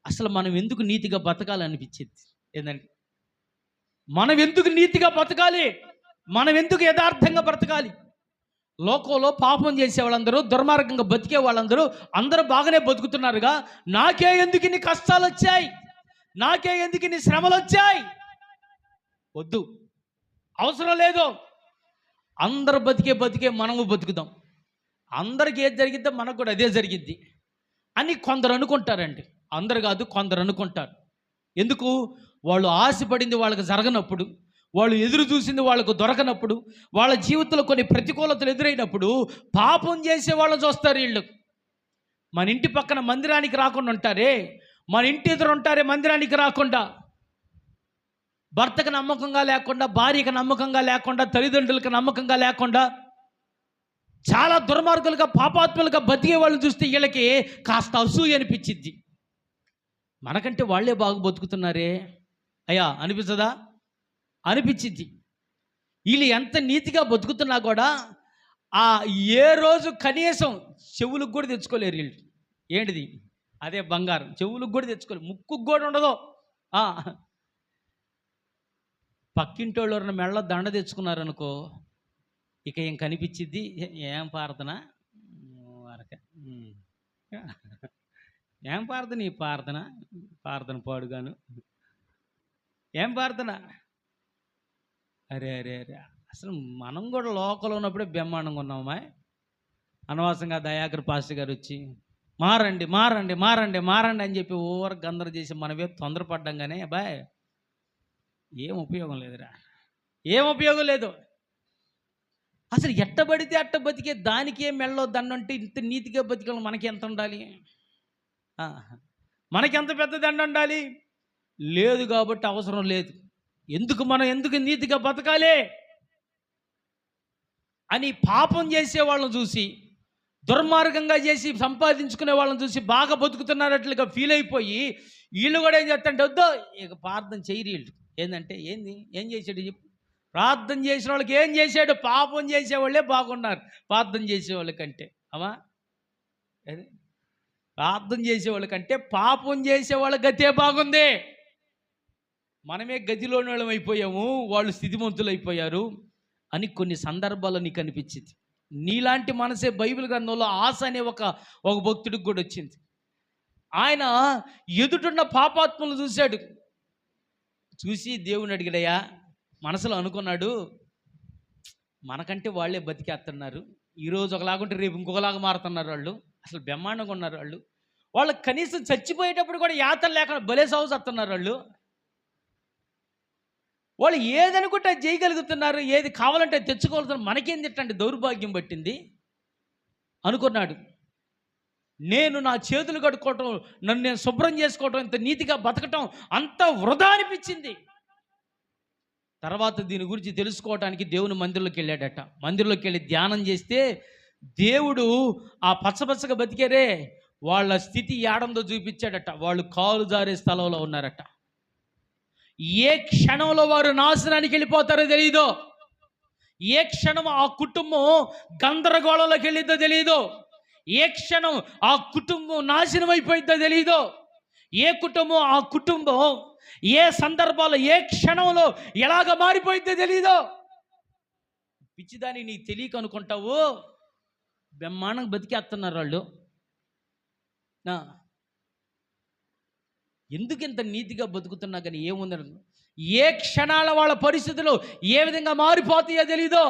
S1: అసలు మనం ఎందుకు నీతిగా బతకాలనిపించింది. ఏంటంటే, మనం ఎందుకు నీతిగా బతకాలి, మనం ఎందుకు యథార్థంగా బ్రతకాలి? లోకంలో పాపం చేసే వాళ్ళందరూ, దుర్మార్గంగా బతికే వాళ్ళందరూ అందరూ బాగానే బతుకుతున్నారుగా, నాకే ఎందుకు ఇన్ని కష్టాలు వచ్చాయి, నాకే ఎందుకు ఇన్ని శ్రమలు వచ్చాయి? వద్దు, అవసరం లేదు. అందరూ బతికే మనము బతుకుదాం, అందరికి ఏది జరిగిద్దో మనకు కూడా అదే జరిగిద్ది అని కొందరు అనుకుంటారండి. అందరు కాదు, కొందరు అనుకుంటారు. ఎందుకు? వాళ్ళు ఆశపడింది వాళ్ళకి జరగనప్పుడు, వాళ్ళు ఎదురు చూసింది వాళ్ళకు దొరకనప్పుడు, వాళ్ళ జీవితంలో కొన్ని ప్రతికూలతలు ఎదురైనప్పుడు పాపం చేసే వాళ్ళని చూస్తారు వీళ్ళు. మన ఇంటి పక్కన మందిరానికి రాకుండా ఉంటారే, మన ఇంటి ఎదురు ఉంటారే మందిరానికి రాకుండా, భర్తకు నమ్మకంగా లేకుండా, భార్యకు నమ్మకంగా లేకుండా, తల్లిదండ్రులకు నమ్మకంగా లేకుండా, చాలా దుర్మార్గులుగా పాపాత్ములుగా బతికే వాళ్ళని చూస్తే వీళ్ళకి కాస్త అసూయ అనిపించింది. మనకంటే వాళ్ళే బాగా బతుకుతున్నారే అయ్యా అనిపించదా? అనిపించింది. వీళ్ళు ఎంత నీతిగా బతుకుతున్నా కూడా ఏ రోజు కనీసం చెవులకు కూడా తెచ్చుకోలేరు వీళ్ళు. ఏంటిది? అదే బంగారం. చెవులకు కూడా తెచ్చుకోలేరు, ముక్కుకు కూడా ఉండదు. పక్కింటి వాళ్ళు ఎవరైనా మెళ్ళ దండ తెచ్చుకున్నారనుకో, ఇక ఏం కనిపించింది? ఏం ప్రార్థన ఏం ప్రార్థన, ఈ ప్రార్థన పాడుగాను, ఏం ప్రార్థన? అరే అరే అరే, అసలు మనం కూడా లోకల్లో ఉన్నప్పుడే బ్రహ్మాండంగా ఉన్నామా? అనవసరంగా దయాకర్ పాస్టర్ గారు వచ్చి మారండి మారండి మారండి మారండి అని చెప్పి ఓవర్ గందర చేసి మనమే తొందరపడ్డంగానే అబ్బాయి ఏం ఉపయోగం లేదురా, ఏం ఉపయోగం లేదు. అసలు ఎట్టబడితే అట్ట బతికే దానికే మెళ్ళో దండంటే ఇంత నీతిగా బతికే మనకి ఎంత ఉండాలి? మనకి ఎంత పెద్ద దండ ఉండాలి? లేదు కాబట్టి అవసరం లేదు. ఎందుకు నీతిగా బతకాలి అని పాపం చేసే వాళ్ళని చూసి, దుర్మార్గంగా చేసి సంపాదించుకునే వాళ్ళని చూసి బాగా బతుకుతున్నారట్లుగా ఫీల్ అయిపోయి వీళ్ళు కూడా ఏం చేస్తారంటే, వద్దు ఇక ప్రార్థన చేయరు వీళ్ళు. ఏంటంటే ఏం చేశాడు చెప్పు? ప్రార్థన చేసిన వాళ్ళకి ఏం చేశాడు? పాపం చేసేవాళ్ళే బాగున్నారు ప్రార్థన చేసేవాళ్ళ కంటే. అవా ప్రార్థన చేసేవాళ్ళ కంటే పాపం చేసేవాళ్ళ గతే బాగుంది. మనమే గతిలోని వాళ్ళం అయిపోయాము, వాళ్ళు స్థితిమంతులు అయిపోయారు అని కొన్ని సందర్భాల్లో నీకు అనిపించింది. నీలాంటి మనసే బైబిల్ గ్రంథంలో ఆశ అనే ఒక భక్తుడికి కూడా వచ్చింది. ఆయన ఎదుటున్న పాపాత్మలు చూశాడు. చూసి దేవుని అడిగాడయ్యా, మనసులో అనుకున్నాడు, మనకంటే వాళ్ళే బతికేస్తున్నారు, ఈరోజు ఒకలాగుంటే రేపు ఇంకొకలాగా మారుతున్నారు వాళ్ళు, అసలు బ్రహ్మాండంగా ఉన్నారు వాళ్ళకి కనీసం చచ్చిపోయేటప్పుడు కూడా యాతలు లేకుండా భలే సాగు వస్తున్నారు వాళ్ళు ఏదనుకుంటే అది చేయగలుగుతున్నారు, ఏది కావాలంటే తెచ్చుకోగలుగుతున్నారు, మనకేం తిట్టండి దౌర్భాగ్యం పట్టింది అనుకున్నాడు. నేను నా చేతులు కడుక్కోవటం, నన్ను నేను శుభ్రం చేసుకోవటం, ఇంత నీతిగా బతకటం అంత వృధా అనిపించింది. తర్వాత దీని గురించి తెలుసుకోవడానికి దేవుని మందిరంలోకి వెళ్ళాడట. మందిరంలోకి వెళ్ళి ధ్యానం చేస్తే దేవుడు ఆ పచ్చపచ్చగా బతికారే వాళ్ళ స్థితి ఏడందో చూపించాడట. వాళ్ళు కాలు జారే స్థలంలో ఉన్నారట. ఏ క్షణంలో వారు నాశనానికి వెళ్ళిపోతారో తెలియదు, ఏ క్షణం ఆ కుటుంబం గందరగోళంలోకి వెళ్ళిద్దో తెలియదు, ఏ క్షణం ఆ కుటుంబం నాశనం అయిపోయిద్దో తెలియదు, ఏ కుటుంబం ఏ సందర్భాల్లో ఏ క్షణంలో ఎలాగ మారిపోయిద్దో తెలీదు. పిచ్చిదాన్ని నీకు తెలియక అనుకుంటావు బ్రహ్మాండంగా బతికేస్తున్నారు వాళ్ళు. ఎందుకు ఇంత నీతిగా బతుకుతున్నా కానీ ఏముందని, ఏ క్షణాల వాళ్ళ పరిస్థితులు ఏ విధంగా మారిపోతాయో తెలీదు.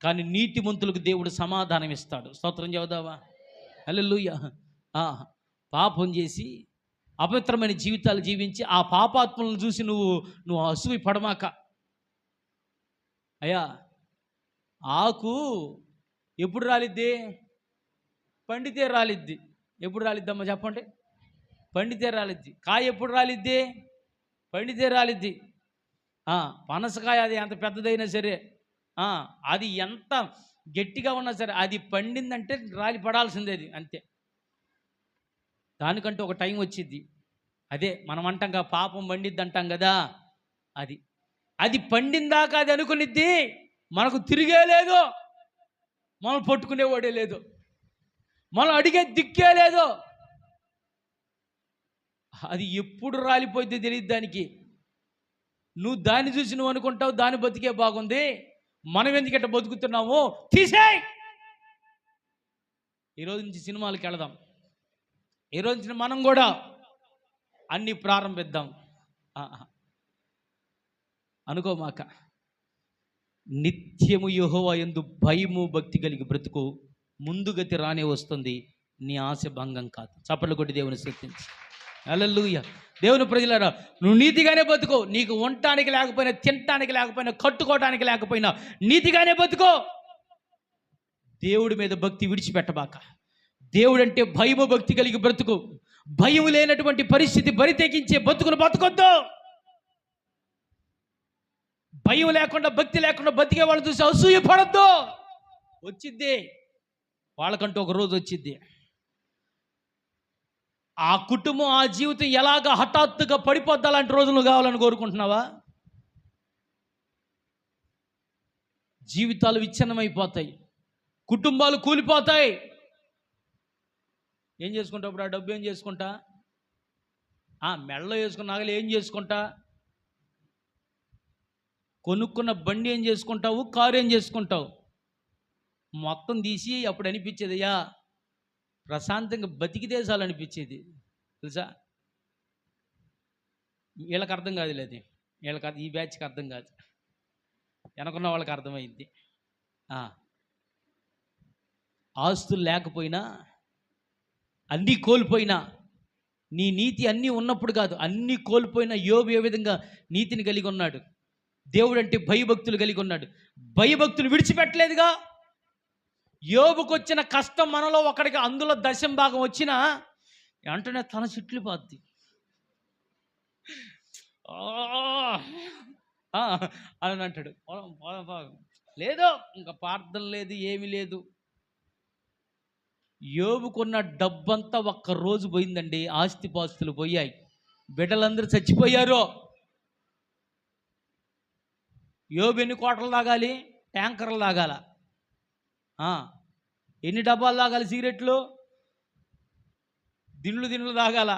S1: కానీ నీతిమంతులకు దేవుడు సమాధానం ఇస్తాడు. స్తోత్రం చెబుదావా? హల్లెలూయా. పాపం చేసి అపవిత్రమైన జీవితాలు జీవించి ఆ పాపాత్మలను చూసి నువ్వు అసూయ పడమాక. అయ్యా, ఆకు ఎప్పుడు రాలిద్ది? పండితే రాలిద్ది. ఎప్పుడు రాలిద్దమ్మా చెప్పండి? పండితే రాలిద్ది. కాయ ఎప్పుడు రాలిద్ది? పండితే రాలిద్ది. పనసకాయ అది ఎంత పెద్దదైనా సరే, అది ఎంత గట్టిగా ఉన్నా సరే, అది పండిందంటే రాలి పడాల్సిందే, అది అంతే. దానికంటే ఒక టైం వచ్చింది. అదే మనం అంటాం పాపం పండిద్ది అంటాం కదా, అది పండిందాకా అది అనుకునిద్ది, మనకు తిరిగే లేదు, మనం పట్టుకునేవాడే లేదు, మనం అడిగే దిక్కే లేదు. అది ఎప్పుడు రాలిపోయిద్ది తెలియదు దానికి. నువ్వు దాన్ని చూసి నువ్వు అనుకుంటావు దాని బతికే బాగుంది, మనం ఎందుకంటే బతుకుతున్నాము, తీసేయ్. ఈరోజు నుంచి సినిమాలకు వెళదాం, ఈరోజు నుంచి మనం కూడా అన్నీ ప్రారంభిద్దాం అనుకోమాక. నిత్యము యెహోవా యందు భయము భక్తి కలిగి బ్రతుకు, ముందుగతి రానే వస్తుంది, నీ ఆశ భంగం కాదు. చప్పట్లు కొట్టి దేవుని స్తుతించు. హల్లెలూయా. దేవుని ప్రజలారా, నువ్వు నీతిగానే బతుకో. నీకు ఉండటానికి లేకపోయినా, తినటానికి లేకపోయినా, కట్టుకోవటానికి లేకపోయినా నీతిగానే బతుకో. దేవుడి మీద భక్తి విడిచిపెట్టబాక. దేవుడంటే భయము భక్తి కలిగి బ్రతుకు. భయం లేనటువంటి పరిస్థితి బరితెగించే బతుకును బతకొద్దు. భయం లేకుండా భక్తి లేకుండా బతికే వాళ్ళు చూసి అసూయ పడద్దు. వచ్చిద్ది, వాళ్ళకంటూ ఒక రోజు వచ్చిద్ది. ఆ కుటుంబం ఆ జీవితం ఎలాగ హఠాత్తుగా పడిపోద్ది, అలాంటి రోజులు కావాలని కోరుకుంటున్నావా? జీవితాలు విచ్ఛిన్నమైపోతాయి, కుటుంబాలు కూలిపోతాయి. ఏం చేసుకుంటా ఇప్పుడు? ఆ డబ్బు ఏం చేసుకుంటా? మెడలో వేసుకున్న నగలు ఏం చేసుకుంటా? కొనుక్కున్న బండి ఏం చేసుకుంటావు? కారు ఏం చేసుకుంటావు? మొత్తం తీసి అప్పుడు అనిపించేది, అయ్యా ప్రశాంతంగా బతికితే చాలు అనిపించేది, తెలుసా? వీళ్ళకి అర్థం కాదు, లేదు వీళ్ళకి, ఈ బ్యాచ్కి అర్థం కాదు, వెనకున్న వాళ్ళకి అర్థమైంది. ఆస్తులు లేకపోయినా, అన్నీ కోల్పోయినా, నీ నీతి అన్నీ ఉన్నప్పుడు కాదు, అన్నీ కోల్పోయినా యోబు ఏ విధంగా నీతిని కలిగి ఉన్నాడు, దేవుడు అంటే భయభక్తులు కలిగి ఉన్నాడు. భయభక్తులు విడిచిపెట్టలేదుగా. యోబుకు వచ్చిన కష్టం మనలో ఒకడికి అందులో దశం భాగం వచ్చినా వెంటనే తన చిట్లు పోద్ది. అని అంటాడు, లేదో ఇంకా ప్రార్థన లేదు, ఏమీ లేదు. యోబుకున్న డబ్బంతా ఒక్క రోజు పోయిందండి. ఆస్తిపాస్తులు పోయాయి, బిడ్డలందరూ చచ్చిపోయారు. యోబు ఎన్ని కోటలు తాగాలి? ట్యాంకర్లు తాగాల. ఎన్ని డబ్బాలు తాగాలి? సిగరెట్లు దిండ్లు తాగాల.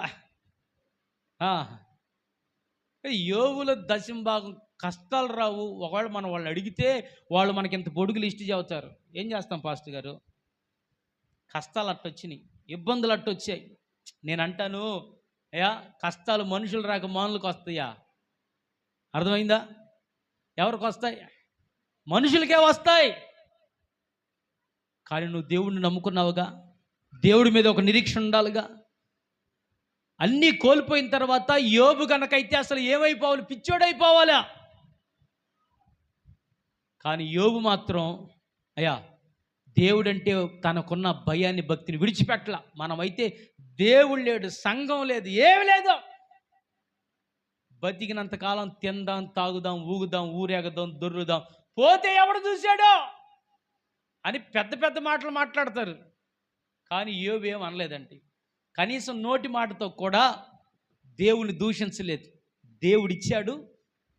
S1: యోబుల దశం భాగం కష్టాలు రావు. ఒకవేళ మనం వాళ్ళని అడిగితే వాళ్ళు మనకి ఇంత పొడుగు లిస్ట్ చెబుతారు. ఏం చేస్తాం పాస్టర్ గారు? కష్టాలు అట్టొచ్చినాయి, ఇబ్బందులు అట్టొచ్చాయి. నేను అంటాను, అయ్యా కష్టాలు మనుషులు రాక మానులకు వస్తాయా? అర్థమైందా? ఎవరికి వస్తాయి? మనుషులకే వస్తాయి. కానీ నువ్వు దేవుడిని నమ్ముకున్నావుగా, దేవుడి మీద ఒక నిరీక్షణ ఉండాలిగా. అన్నీ కోల్పోయిన తర్వాత యోబు కనుకైతే అసలు ఏమైపోవాలి? పిచ్చోడైపోవాలా. కానీ యోబు మాత్రం అయ్యా దేవుడంటే తనకున్న భయాన్ని, భక్తిని విడిచిపెట్టల. మనమైతే దేవుడు లేడు, సంఘం లేదు, ఏమి లేదు. బతికినంతకాలం తిందాం, తాగుదాం, ఊగుదాం, ఊరేగదాం, దొర్రుదాం, పోతే ఎవడు చూశాడో అని పెద్ద పెద్ద మాటలు మాట్లాడతారు. కానీ యోబు ఏం అనలేదండి. కనీసం నోటి మాటతో కూడా దేవుని దూషించలేదు. దేవుడిచ్చాడు,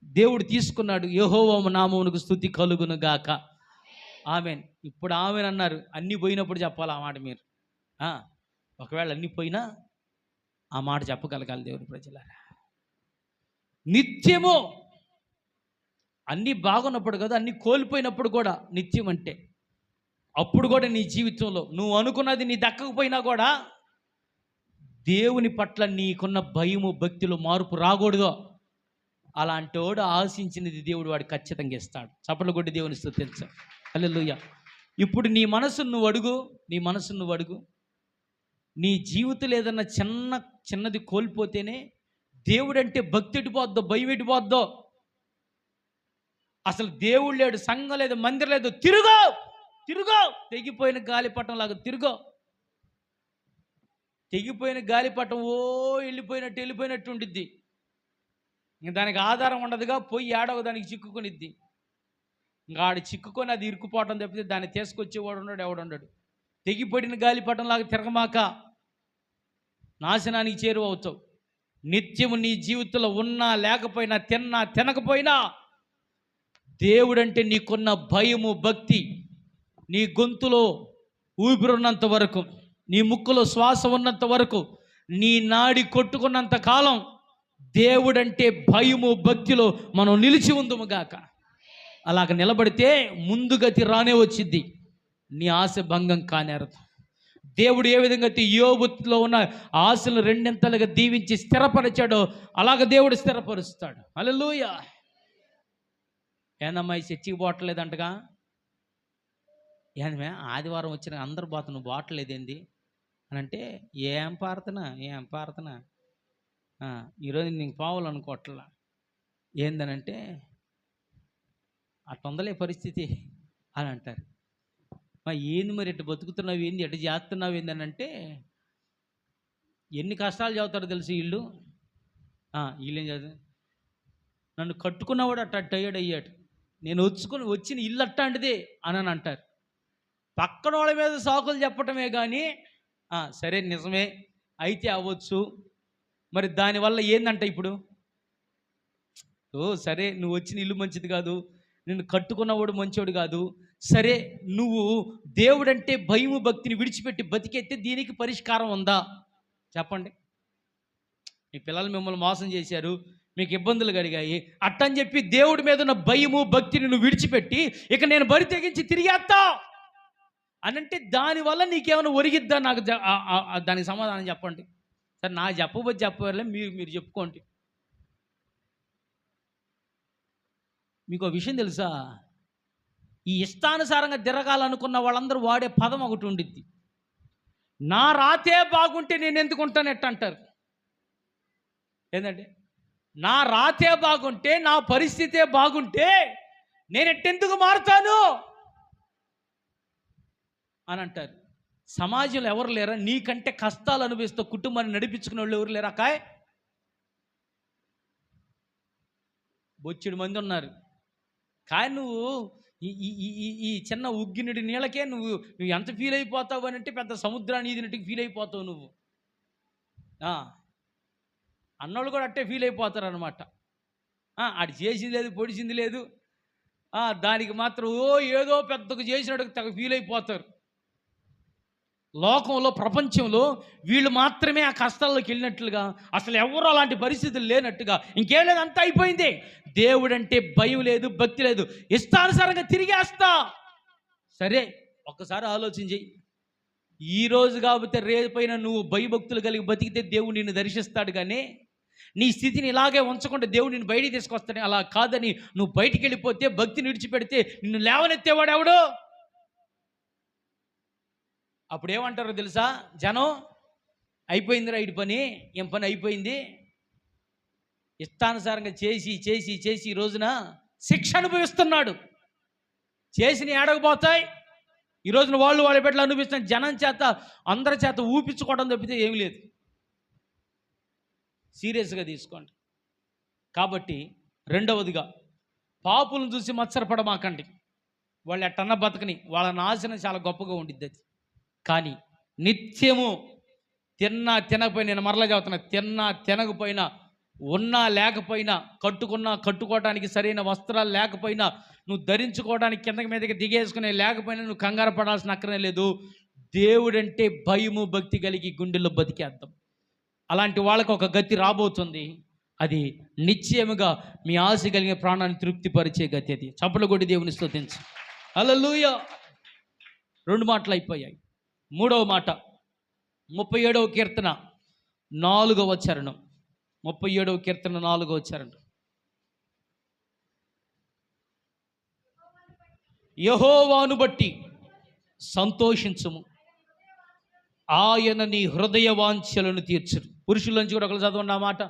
S1: దేవుడు తీసుకున్నాడు. యెహోవా నామమునకు స్తుతి కలుగును గాక. ఆమెన్. ఇప్పుడు ఆమెన్ అన్నారు. అన్నీ పోయినప్పుడు చెప్పాలి ఆ మాట మీరు. ఒకవేళ అన్నీ పోయినా ఆ మాట చెప్పగలగాలి దేవుని ప్రజలారా. నిత్యము అన్నీ బాగున్నప్పుడు కదా, అన్నీ కోల్పోయినప్పుడు కూడా నిత్యం అంటే అప్పుడు కూడా నీ జీవితంలో నువ్వు అనుకున్నది నీ దక్కకపోయినా కూడా దేవుని పట్ల నీకున్న భయము, భక్తిలో మార్పు రాకూడదు. అలాంటి వాడు ఆశించినది దేవుడు వాడు ఖచ్చితంగా ఇస్తాడు. చప్పట్లు కొట్టి దేవుని స్తుతించు. హల్లెలూయా. ఇప్పుడు నీ మనసును నువ్వు అడుగు. నీ జీవితంలో ఏదన్నా చిన్నది కోల్పోతేనే దేవుడంటే భక్తి ఎటుపోద్దో, భయం ఎటుపోద్దో. అసలు దేవుడు లేడు, సంఘం లేదు, మందిరం లేదు, తిరుగో తెగిపోయిన గాలిపటంలాగా తిరుగో. తెగిపోయిన గాలిపటం వెళ్ళిపోయినట్టు ఉండిద్ది. ఇంక దానికి ఆధారం ఉండదుగా, పోయి ఏడవ దానికి చిక్కుకొనిద్ది. ఇంకా ఆడు చిక్కుకొని అది ఇరుక్కుపోవటం తప్పితే దాన్ని తీసుకొచ్చేవాడు ఉన్నాడు, ఎవడుండడు. తెగిపడిన గాలిపటంలాగా తిరగమాక, నాశనానికి చేరువవుతావు. నిత్యము నీ జీవితంలో ఉన్నా లేకపోయినా, తిన్నా తినకపోయినా దేవుడంటే నీకున్న భయము, భక్తి, నీ గొంతులో ఊపిరున్నంత వరకు, నీ ముక్కులో శ్వాస ఉన్నంత వరకు, నీ నాడి కొట్టుకున్నంత కాలం దేవుడంటే భయము, భక్తిలో మనం నిలిచి ఉందుముగాక. అలాగ నిలబడితే ముందుగతి రానే వచ్చింది. నీ ఆశ భంగం కానేరదు. దేవుడు ఏ విధంగా యోబులో ఉన్న ఆశలు రెండింతలుగా దీవించి స్థిరపరిచాడో అలాగ దేవుడు స్థిరపరుస్తాడు. హల్లెలూయా. ఏందమ్మాయి చర్చికి పోవట్లేదంటగా? ఏందమే ఆదివారం వచ్చిన అందరు పోత, నువ్వు పోవట్లేదేంది అని అంటే, ఏం ప్రార్థన ఈరోజు నీకు పోవాలనుకోవట్లా. ఏందనంటే అట్లా పరిస్థితి అని అంటారు. ఏంది మరి ఎట్టు బతుకుతున్నావు, ఏంది ఎట్టు చేస్తున్నావు ఏందనంటే, ఎన్ని కష్టాలు చదువుతారో తెలుసు వీళ్ళేం చదువు. నన్ను కట్టుకున్నవాడు టైర్డ్ అయ్యాడు, నేను వచ్చిన ఇల్లు అట్టాంటిదే అని అంటారు. పక్కన వాళ్ళ మీద సాకులు చెప్పటమే కానీ సరే నిజమే అయితే అవ్వచ్చు, మరి దానివల్ల ఏందంట ఇప్పుడు, సరే నువ్వు వచ్చిన ఇల్లు మంచిది కాదు, నిన్ను కట్టుకున్నవాడు మంచోడు కాదు, సరే నువ్వు దేవుడంటే భయము, భక్తిని విడిచిపెట్టి బతికెత్తే దీనికి పరిష్కారం ఉందా చెప్పండి. మీ పిల్లలు మిమ్మల్ని మోసం చేశారు, మీకు ఇబ్బందులు కలిగాయి, అట్టని చెప్పి దేవుడి మీద ఉన్న భయము, భక్తిని నువ్వు విడిచిపెట్టి ఇక నేను బరి తెగించి తిరిగేస్తా అనంటే దానివల్ల నీకేమైనా ఒరిగిద్దా? నాకు దానికి సమాధానం చెప్పండి. సరే నాకు చెప్పవలే, మీరు చెప్పుకోండి. మీకు ఒక విషయం తెలుసా? ఈ ఇష్టానుసారంగా తిరగాలనుకున్న వాళ్ళందరూ వాడే పదం ఒకటి ఉండిద్ది. నా రాతే బాగుంటే నేను ఎందుకు ఉంటానట్టు అంటారు. ఏంటంటే నా రాతే బాగుంటే, నా పరిస్థితే బాగుంటే నేను ఎట్టెందుకు మారుతాను అని అంటారు. సమాజంలో ఎవరు లేరా నీకంటే కష్టాలు అనుభవిస్తూ కుటుంబాన్ని నడిపించుకునే వాళ్ళు ఎవరు లేరా? కాయ్ బొచ్చెడు మంది ఉన్నారు. కానీ నువ్వు ఈ ఈ ఈ ఈ చిన్న ఉగ్గినడి నీళ్ళకే నువ్వు నువ్వు ఎంత ఫీల్ అయిపోతావు అని అంటే పెద్ద సముద్రాన్ని ఈదినట్టుగా ఫీల్ అయిపోతావు నువ్వు. అన్నోళ్ళు కూడా అట్టే ఫీల్ అయిపోతారు అనమాట. ఆడు చేసింది లేదు, పొడిచింది లేదు, దానికి మాత్రం ఏదో పెద్దగా చేసినట్టు తెగ ఫీల్ అయిపోతారు. లోకంలో, ప్రపంచంలో వీళ్ళు మాత్రమే ఆ కష్టాల్లోకి వెళ్ళినట్లుగా, అసలు ఎవరు అలాంటి పరిస్థితులు లేనట్టుగా, ఇంకేం లేదు, అంతా అయిపోయింది. దేవుడంటే భయం లేదు, భక్తి లేదు, ఇష్టానుసారంగా తిరిగేస్తా. సరే, ఒక్కసారి ఆలోచన చెయ్యి. ఈరోజు కాకపోతే రేపైనా నువ్వు భయభక్తులు కలిగి బతికితే దేవుడు నిన్ను దర్శిస్తాడు. కానీ నీ స్థితిని ఇలాగే ఉంచకుండా దేవుడు నిన్ను బయటికి తీసుకొస్తాడు. అలా కాదని నువ్వు బయటికి వెళ్ళిపోతే, భక్తిని విడిచిపెడితే నిన్ను లేవనెత్తేవాడు ఎవడు? అప్పుడు ఏమంటారో తెలుసా జనం? అయిపోయిందిరా ఇటు పని, ఏం పని అయిపోయింది. ఇష్టానుసారంగా చేసి చేసి చేసి ఈ రోజున శిక్ష అనుభవిస్తున్నాడు. చేసిన ఏడకపోతాయి. ఈ రోజున వాళ్ళు వాళ్ళ బిడ్డలు అనుభవిస్తున్న జనం చేత, అందరి చేత ఊపించుకోవడం తప్పితే ఏమి లేదు. సీరియస్గా తీసుకోండి. కాబట్టి రెండవదిగా, పాపులను చూసి మత్సరపడమాకండి. వాళ్ళు ఎట్టన్న బతకని, వాళ్ళ నాశనం చాలా గొప్పగా ఉండిద్ది. అది కానీ నిత్యము తిన్నా తినకపోయినా, నేను మరలా చెబుతున్నా, తిన్నా తినకపోయినా, ఉన్నా లేకపోయినా, కట్టుకోవడానికి సరైన వస్త్రాలు లేకపోయినా, నువ్వు ధరించుకోవడానికి కిందకి మీదకి దిగేసుకునే లేకపోయినా నువ్వు కంగారు పడాల్సిన అక్కరే లేదు. దేవుడంటే భయము భక్తి కలిగి గుండెల్లో బతికేద్దాం. అలాంటి వాళ్ళకు ఒక గతి రాబోతుంది. అది నిశ్చయముగా మీ ఆశ కలిగిన ప్రాణాన్ని తృప్తిపరిచే గతి. అది చప్పట్లు కొట్టి దేవుని స్తుతించు. హల్లెలూయా. 2 మాటలు అయిపోయాయి. 3వ మాట 37వ కీర్తన 4వ చరణం. 37వ కీర్తన 4వ చరణం. యెహోవాను బట్టి సంతోషించుము, ఆయన నీ హృదయ వాంఛలను తీర్చును. పురుషుల నుంచి కూడా ఒకరు చదవండి ఆ మాట.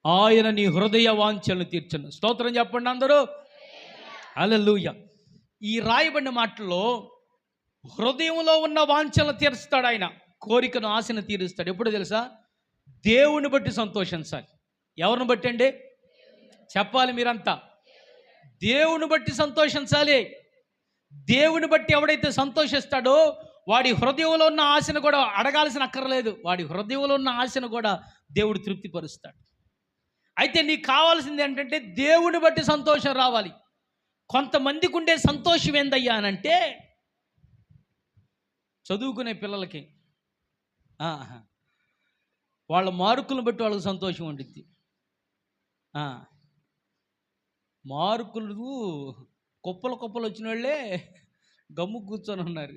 S1: ఆయన నీ హృదయ వాంఛలను తీర్చును. స్తోత్రం చెప్పండి అందరూ. హల్లెలూయా. ఈ రాయబడిన మాటల్లో హృదయంలో ఉన్న వాంఛలను తీరుస్తాడు ఆయన. కోరికను, ఆశను తీరుస్తాడు. ఎప్పుడు తెలుసా? దేవుని బట్టి సంతోషించాలి. ఎవరిని బట్టి అండి? చెప్పాలి మీరంతా. దేవుని బట్టి సంతోషించాలి. దేవుని బట్టి ఎవడైతే సంతోషిస్తాడో వాడి హృదయంలో ఉన్న ఆశను కూడా అడగాల్సిన అక్కర్లేదు. వాడి హృదయంలో ఉన్న ఆశను కూడా దేవుడు తృప్తిపరుస్తాడు. అయితే నీకు కావాల్సింది ఏంటంటే దేవుని బట్టి సంతోషం రావాలి. కొంతమందికి ఉండే సంతోషం ఏందయ్యా అనంటే, చదువుకునే పిల్లలకి వాళ్ళ మార్కులను బట్టి వాళ్ళకి సంతోషం ఉండిద్ది. మార్కులు కుప్పలు వచ్చిన వాళ్ళే గమ్ము కూర్చొని ఉన్నారు.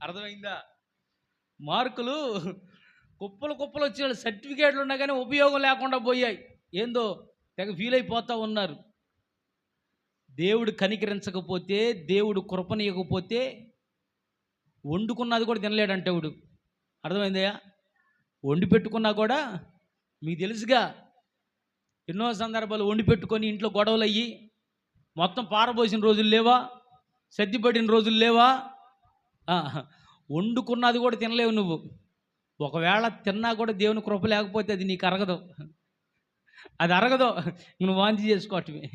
S1: అర్థమైందా? మార్కులు కుప్పలు వచ్చిన వాళ్ళు సర్టిఫికేట్లు ఉన్నా కానీ ఉపయోగం లేకుండా పోయాయి. ఏందో తెగ ఫీల్ అయిపోతూ ఉన్నారు. దేవుడు కనికరించకపోతే, దేవుడు కృపనీయకపోతే వండుకున్నది కూడా తినలేడంటే వాడు. అర్థమైందయ్యా? వండి పెట్టుకున్నా కూడా మీకు తెలుసుగా, ఎన్నో సందర్భాలు వండి పెట్టుకొని ఇంట్లో గొడవలు అయ్యి మొత్తం పారబోసిన రోజులు లేవా? సర్దిపడిన రోజులు లేవా? వండుకున్నది కూడా తినలేవు నువ్వు. ఒకవేళ తిన్నా కూడా దేవుని కృప లేకపోతే అది నీకు అరగదు. అది అరగదు, నువ్వు వాంతి చేసుకోవటమే.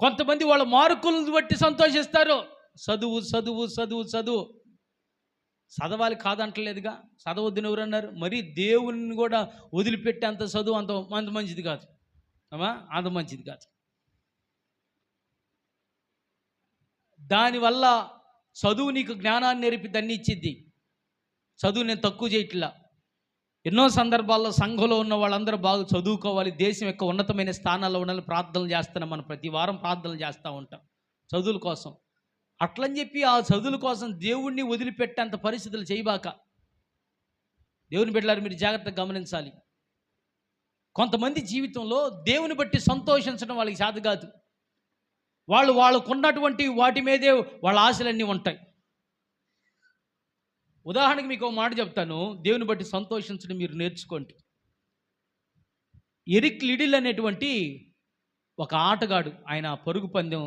S1: కొంతమంది వాళ్ళ మార్కులను బట్టి సంతోషిస్తారు. చదువు చదువు చదువు చదువు చదవాలి కాదంటలేదుగా. చదవద్దుని ఎవరన్నారు? మరి దేవుని కూడా వదిలిపెట్టేంత చదువు అంత మంచిది కాదు. అంత మంచిది కాదు. దానివల్ల చదువు నీకు జ్ఞానాన్ని నేర్పి దాన్ని ఇచ్చిద్ది. చదువు నేను తక్కువ చేయట్లా. ఎన్నో సందర్భాల్లో సంఘంలో ఉన్న వాళ్ళందరూ బాగా చదువుకోవాలి, దేశం యొక్క ఉన్నతమైన స్థానాల్లో ఉండాలని ప్రార్థనలు చేస్తున్నాం. మనం ప్రతి వారం ప్రార్థనలు చేస్తూ ఉంటాం చదువుల కోసం. అట్లని చెప్పి ఆ చదువుల కోసం దేవుణ్ణి వదిలిపెట్టేంత పరిస్థితులు చేయబాక. దేవుని బిడ్డలారా, మీరు జాగ్రత్తగా గమనించాలి. కొంతమంది జీవితంలో దేవుని బట్టి సంతోషించడం వాళ్ళకి చేత కాదు. వాళ్ళకున్నటువంటి వాటి మీదే వాళ్ళ ఆశలన్నీ ఉంటాయి. ఉదాహరణకి మీకు ఒక మాట చెప్తాను. దేవుని బట్టి సంతోషించడం మీరు నేర్చుకోండి. ఎరిక్ లిడిల్ అనేటువంటి ఒక ఆటగాడు, ఆయన పరుగు పందెం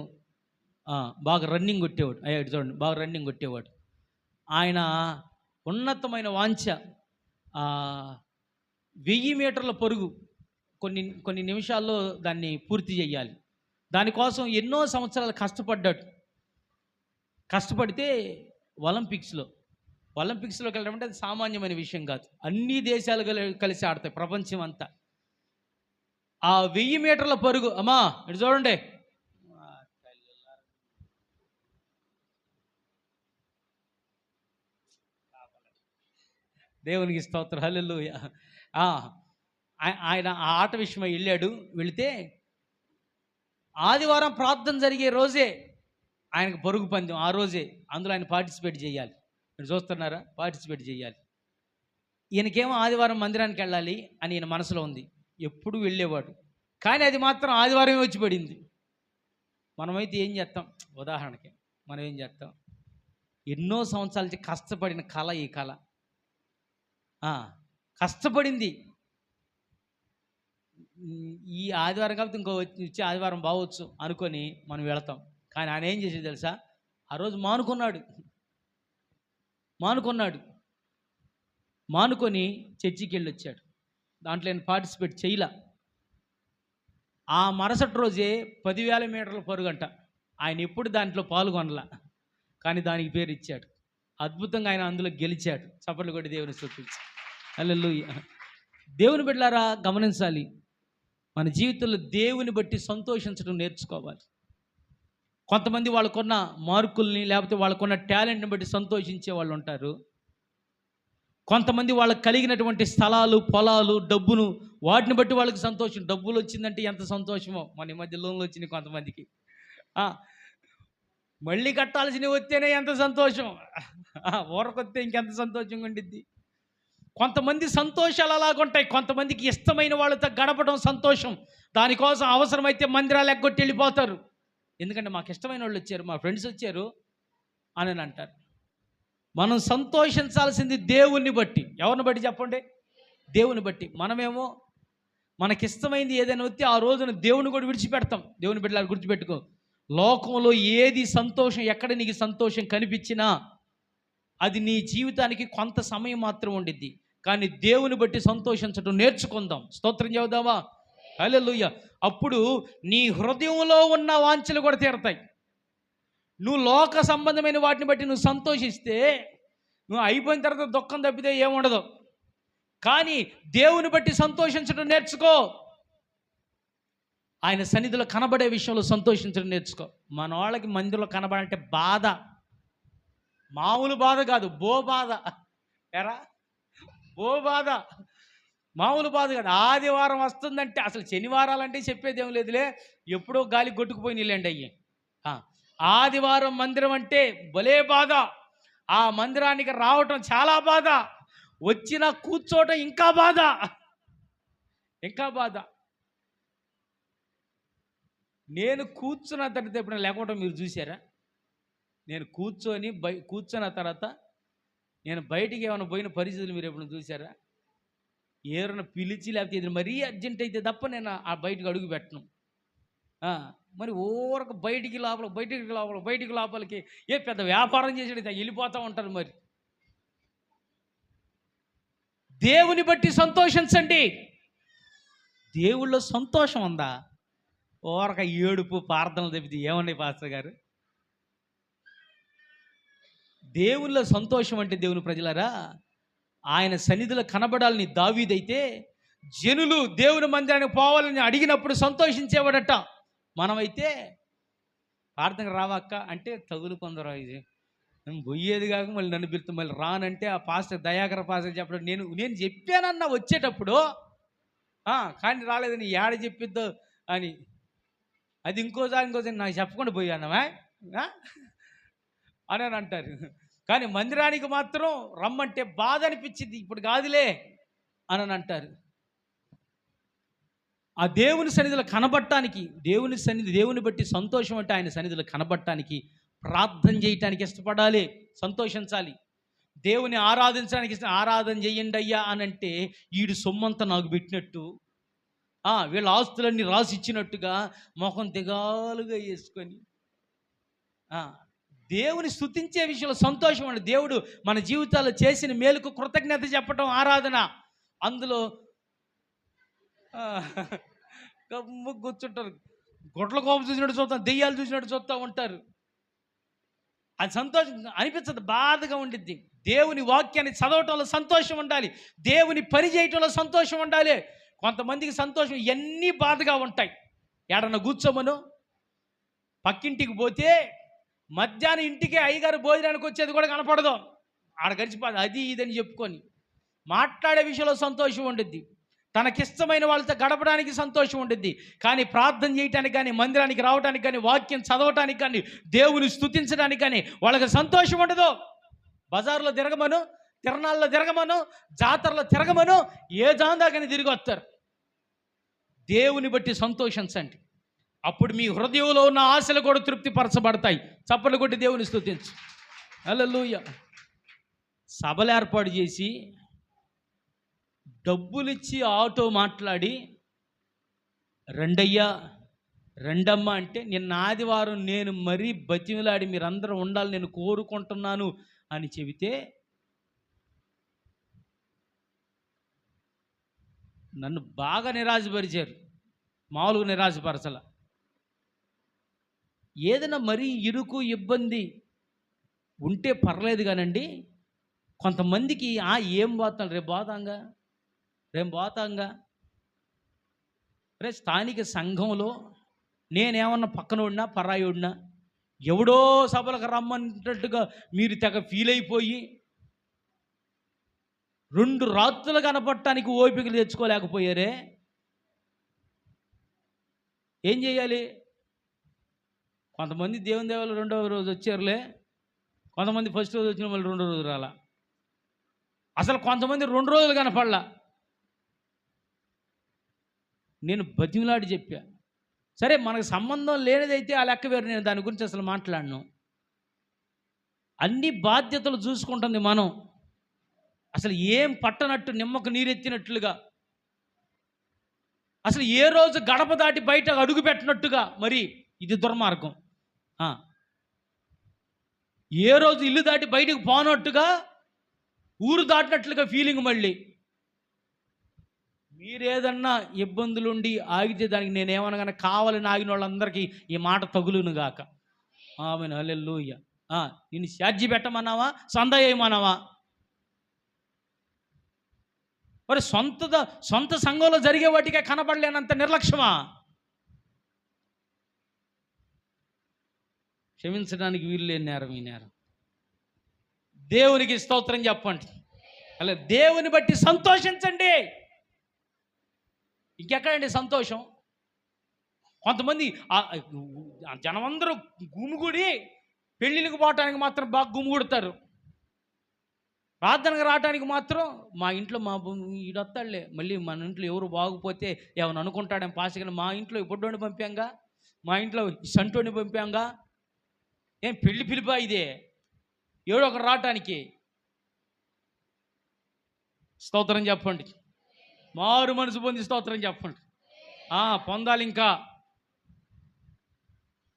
S1: బాగా రన్నింగ్ కొట్టేవాడు. అయ్యాడు చూడండి, బాగా రన్నింగ్ కొట్టేవాడు. ఆయన ఉన్నతమైన వాంఛ 1000 మీటర్ల పరుగు కొన్ని కొన్ని నిమిషాల్లో దాన్ని పూర్తి చేయాలి. దానికోసం ఎన్నో సంవత్సరాలు కష్టపడితే ఒలింపిక్స్లోకి వెళ్ళడం అంటే అది సామాన్యమైన విషయం కాదు. అన్ని దేశాలు కలిసి ఆడతాయి, ప్రపంచం అంతా. ఆ 1000 మీటర్ల పరుగు, అమ్మా ఇటు చూడండి, దేవునికి స్తోత్రం, హల్లెలూయా. ఆయన ఆ ఆట విషయమై వెళితే ఆదివారం ప్రార్థన జరిగే రోజే ఆయనకు పరుగు పందెం, ఆ రోజే. అందులో ఆయన పార్టిసిపేట్ చేయాలి. మీరు చూస్తున్నారా, పార్టిసిపేట్ చేయాలి. ఈయనకేమో ఆదివారం మందిరానికి వెళ్ళాలి అని ఈయన మనసులో ఉంది, ఎప్పుడు వెళ్ళేవాడు. కానీ అది మాత్రం ఆదివారమే వచ్చి పడింది. మనమైతే ఏం చేస్తాం, ఉదాహరణకి మనం ఏం చేస్తాం, ఎన్నో సంవత్సరాల నుంచి కష్టపడిన కళ, ఈ కళ కష్టపడింది, ఈ ఆదివారం కాబట్టి ఇంకో వచ్చే ఆదివారం బాగొచ్చు అనుకొని మనం వెళతాం. కానీ ఆయన ఏం చేసేది తెలుసా, ఆ రోజు మానుకొని చర్చికి వెళ్ళి వచ్చాడు. దాంట్లో ఆయన పార్టిసిపేట్ చేయలే. ఆ మరుసటి రోజే 10,000 మీటర్ల పరుగంట. ఆయన ఎప్పుడు దాంట్లో పాల్గొనలా, కానీ దానికి పేరు ఇచ్చాడు. అద్భుతంగా ఆయన అందులో గెలిచాడు. చప్పట్లు కొట్టి దేవుని స్తుతించి, హల్లెలూయా. దేవుని బిడ్డలారా, గమనించాలి, మన జీవితంలో దేవుని బట్టి సంతోషించడం నేర్చుకోవాలి. కొంతమంది వాళ్ళకున్న మార్కుల్ని లేకపోతే వాళ్ళకున్న టాలెంట్ని బట్టి సంతోషించే వాళ్ళు ఉంటారు. కొంతమంది వాళ్ళకి కలిగినటువంటి స్థలాలు, పొలాలు, డబ్బును, వాటిని బట్టి వాళ్ళకి సంతోషం. డబ్బులు వచ్చిందంటే ఎంత సంతోషమో. మన ఈ మధ్య లోన్లు వచ్చినాయి కొంతమందికి, మళ్ళీ కట్టాల్సినవి వస్తేనే ఎంత సంతోషం, ఊరకొస్తే ఇంకెంత సంతోషంగా ఉండిద్ది. కొంతమంది సంతోషాలు అలాగుంటాయి. కొంతమందికి ఇష్టమైన వాళ్ళతో గడపడం సంతోషం. దానికోసం అవసరమైతే మందిరాలు ఎగ్గొట్టి వెళ్ళిపోతారు. ఎందుకంటే మాకు ఇష్టమైన వాళ్ళు వచ్చారు, మా ఫ్రెండ్స్ వచ్చారు అని అంటారు. మనం సంతోషించాల్సింది దేవుణ్ణి బట్టి. ఎవరిని బట్టి చెప్పండి? దేవుని బట్టి. మనమేమో మనకిష్టమైంది ఏదైనా వస్తే ఆ రోజున దేవుని కూడా విడిచిపెడతాం. దేవుని బిడ్డలు గుర్తుపెట్టుకో, లోకంలో ఏది సంతోషం, ఎక్కడ నీకు సంతోషం కనిపించినా అది నీ జీవితానికి కొంత సమయం మాత్రం ఉండిద్ది. కానీ దేవుని బట్టి సంతోషించడం నేర్చుకుందాం. స్తోత్రం చెబుదామా? హల్లెలూయా. అప్పుడు నీ హృదయంలో ఉన్న వాంఛలు కూడా తీరతాయి. నువ్వు లోక సంబంధమైన వాటిని బట్టి నువ్వు సంతోషిస్తే నువ్వు అయిపోయిన తర్వాత దుఃఖం తప్పితే ఏముండదు. కానీ దేవుని బట్టి సంతోషించడం నేర్చుకో. ఆయన సన్నిధిలో కనబడే విషయంలో సంతోషించడం నేర్చుకో. మన వాళ్ళకి మందిలో కనబడాలంటే బాధ, మామూలు బాధ కాదు, బాధ. బాధ మామూలు బాధ కాదు. ఆదివారం వస్తుందంటే, అసలు శనివారాలంటే చెప్పేది ఏం లేదులే, ఎప్పుడో గాలి కొట్టుకుపోయి నీళ్ళండి అయ్యి. ఆదివారం మందిరం అంటే భలే బాధ. ఆ మందిరానికి రావటం చాలా బాధ, వచ్చిన కూర్చోవటం ఇంకా బాధ. నేను కూర్చున్న తర్వాత ఎప్పుడైనా లేకపోవటం మీరు చూసారా? నేను కూర్చున్న తర్వాత నేను బయటికి ఏమైనా పోయిన పరిస్థితులు మీరు ఎప్పుడైనా చూసారా? ఎవరైనా పిలిచి లేకపోతే ఇది మరీ అర్జెంట్ అయితే తప్ప నేను ఆ బయటకు అడుగు పెట్టను. మరి ఊరకు బయటికి లోపలికి ఏ పెద్ద వ్యాపారం చేసేది వెళ్ళిపోతూ ఉంటారు. మరి దేవుని బట్టి సంతోషించండి. దేవుళ్ళో సంతోషం ఉందా? ఊరక ఏడుపు ప్రార్థనలు తప్పితే ఏమన్నాయి పాస్టర్ గారు? దేవుళ్ళో సంతోషం అంటే, దేవుని ప్రజలారా, ఆయన సన్నిధిలో కనబడాలని దావీదైతే జనులు దేవుని మందిరానికి పోవాలని అడిగినప్పుడు సంతోషించేవాడట. మనమైతే ప్రార్థనకు రావక్క అంటే తగులు కొందరు, ఇది పోయేది కాక మళ్ళీ నన్ను పిలుతూ మళ్ళీ రానంటే ఆ పాస్టర్ దయాకర పాస్టర్ చెప్పడం, నేను చెప్పానన్నా వచ్చేటప్పుడు, కానీ రాలేదని ఏడ చెప్పిద్దో అని, అది ఇంకోసారి నాకు చెప్పకుండా పోయానమా అని అంటారు. కానీ మందిరానికి మాత్రం రమ్మంటే బాధ అనిపించింది, ఇప్పుడు కాదులే అని అంటారు. ఆ దేవుని సన్నిధిలో కనబడటానికి, దేవుని బట్టి సంతోషం అంటే ఆయన సన్నిధిలో కనబడటానికి, ప్రార్థన చేయటానికి ఇష్టపడాలి, సంతోషించాలి. దేవుని ఆరాధించడానికి ఆరాధన చెయ్యండి అయ్యా అని అంటే ఈడు సొమ్మంతా నాకు పెట్టినట్టు, వీళ్ళ ఆస్తులన్నీ రాసిచ్చినట్టుగా మొహం దిగాలుగా వేసుకొని దేవుని స్తుతించే విషయంలో సంతోషం అండి. దేవుడు మన జీవితాల్లో చేసిన మేలుకు కృతజ్ఞత చెప్పడం ఆరాధన. అందులో గమ్ము కూర్చుంటారు. గొడ్ల కోపం చూసినట్టు చూస్తాం, దెయ్యాలు చూసినట్టు చూస్తూ ఉంటారు. అది సంతోషం అనిపించదు, బాధగా ఉండిద్ది. దేవుని వాక్యాన్ని చదవటంలో సంతోషం ఉండాలి, దేవుని పని చేయటంలో సంతోషం ఉండాలి. కొంతమందికి సంతోషం ఇవన్నీ బాధగా ఉంటాయి. ఏడన్నా కూర్చోమను, పక్కింటికి పోతే మధ్యాహ్నం ఇంటికి అయ్యగారు భోజనానికి వచ్చేది కూడా కనపడదు. ఆడ గడిచిపోదు అది ఇదని చెప్పుకొని మాట్లాడే విషయంలో సంతోషం ఉండిద్ది, తనకిష్టమైన వాళ్ళతో గడపడానికి సంతోషం ఉండిద్ది. కానీ ప్రార్థన చేయటానికి కానీ, మందిరానికి రావడానికి కానీ, వాక్యం చదవటానికి కానీ, దేవుని స్తుతించడానికి కానీ వాళ్ళకి సంతోషం ఉండదు. బజార్లో తిరగమను, తిరణాల్లో తిరగమను, జాతరలో తిరగమను, ఏ జాందాకని తిరిగి వస్తారు. దేవుని బట్టి సంతోషించండి, అప్పుడు మీ హృదయంలో ఉన్న ఆశలు కూడా తృప్తిపరచబడతాయి. చప్పట్లు కొట్టి దేవుని స్తుతించు. హల్లెలూయా. సభలు ఏర్పాటు చేసి డబ్బులిచ్చి ఆటో మాట్లాడి రెండయ్యా రెండమ్మ అంటే, నిన్న ఆదివారం నేను మరీ బతిమిలాడి మీరందరూ ఉండాలి నేను కోరుకుంటున్నాను అని చెబితే నన్ను బాగా నిరాశపరిచారు. మామూలుగా నిరాశపరచల. ఏదైనా మరీ ఇరుకు ఇబ్బంది ఉంటే పర్లేదు కానండి, కొంతమందికి ఏం పోతాను రేపు పోతాంగా రే స్థానిక సంఘంలో నేనేమన్నా పక్కన ఉన్నా పరాయి ఉన్నా ఎవడో సభలకు రమ్మన్నట్టుగా మీరు తెగ ఫీల్ అయిపోయి 2 రాత్రులు కనపడటానికి ఓపికలు తెచ్చుకోలేకపోయారే. ఏం చేయాలి? కొంతమంది దేవుని దేవాలు 2వ రోజు వచ్చారులే, కొంతమంది ఫస్ట్ రోజు వచ్చిన వాళ్ళు 2వ రోజు రాలా, అసలు కొంతమంది 2 రోజులు కనపడలా. నేను బతిమిలాడి చెప్పా, సరే మనకు సంబంధం లేనిదైతే ఆ లెక్క వేరు, నేను దాని గురించి అసలు మాట్లాడను. అన్ని బాధ్యతలు చూసుకుంటుంది మనం, అసలు ఏం పట్టనట్టు నిమ్మకు నీరెత్తినట్లుగా, అసలు ఏ రోజు గడప దాటి బయట అడుగు పెట్టినట్టుగా, మరి ఇది దుర్మార్గం. ఏ రోజు ఇల్లు దాటి బయటకు పోనట్టుగా, ఊరు దాటినట్లుగా ఫీలింగ్. మళ్ళీ మీరేదన్నా ఇబ్బందులుండి ఆగితే దానికి నేనేమనగానే కావాలని ఆగిన వాళ్ళందరికీ ఈ మాట తగులును గాక. ఆమేన్. హల్లెలూయా. నిన్ను ఛార్జీ పెట్టమన్నావా, సందా వేయమన్నావా? మరి సొంత సంఘంలో జరిగే వాటికే కనబడలేనంత నిర్లక్ష్యమా? క్షమించడానికి వీలు లేని నేరం ఈ నేరం. దేవునికి స్తోత్రం చెప్పండి. అలా దేవుని బట్టి సంతోషించండి. ఇంకెక్కడండి సంతోషం? కొంతమంది జనమందరూ గుమిగుడి పెళ్ళిళ్ళకి పోవటానికి మాత్రం బాగా గుమిగుడతారు, ప్రార్థనకు రావడానికి మాత్రం మా ఇంట్లో ఈడొత్తాడులే, మళ్ళీ మన ఇంట్లో ఎవరు బాగుపోతే ఏమైనా అనుకుంటాడని పాస్గా మా ఇంట్లో బొడ్డోని పంపాంగా, మా ఇంట్లో సంటోని పంపాంగా. ఏం పెళ్లి పిలిపా ఇదే? ఏడో ఒకరు రావటానికి. స్తోత్రం చెప్పండి. మారు మనసు పొంది స్తోత్రం చెప్పండి. పొందాలి. ఇంకా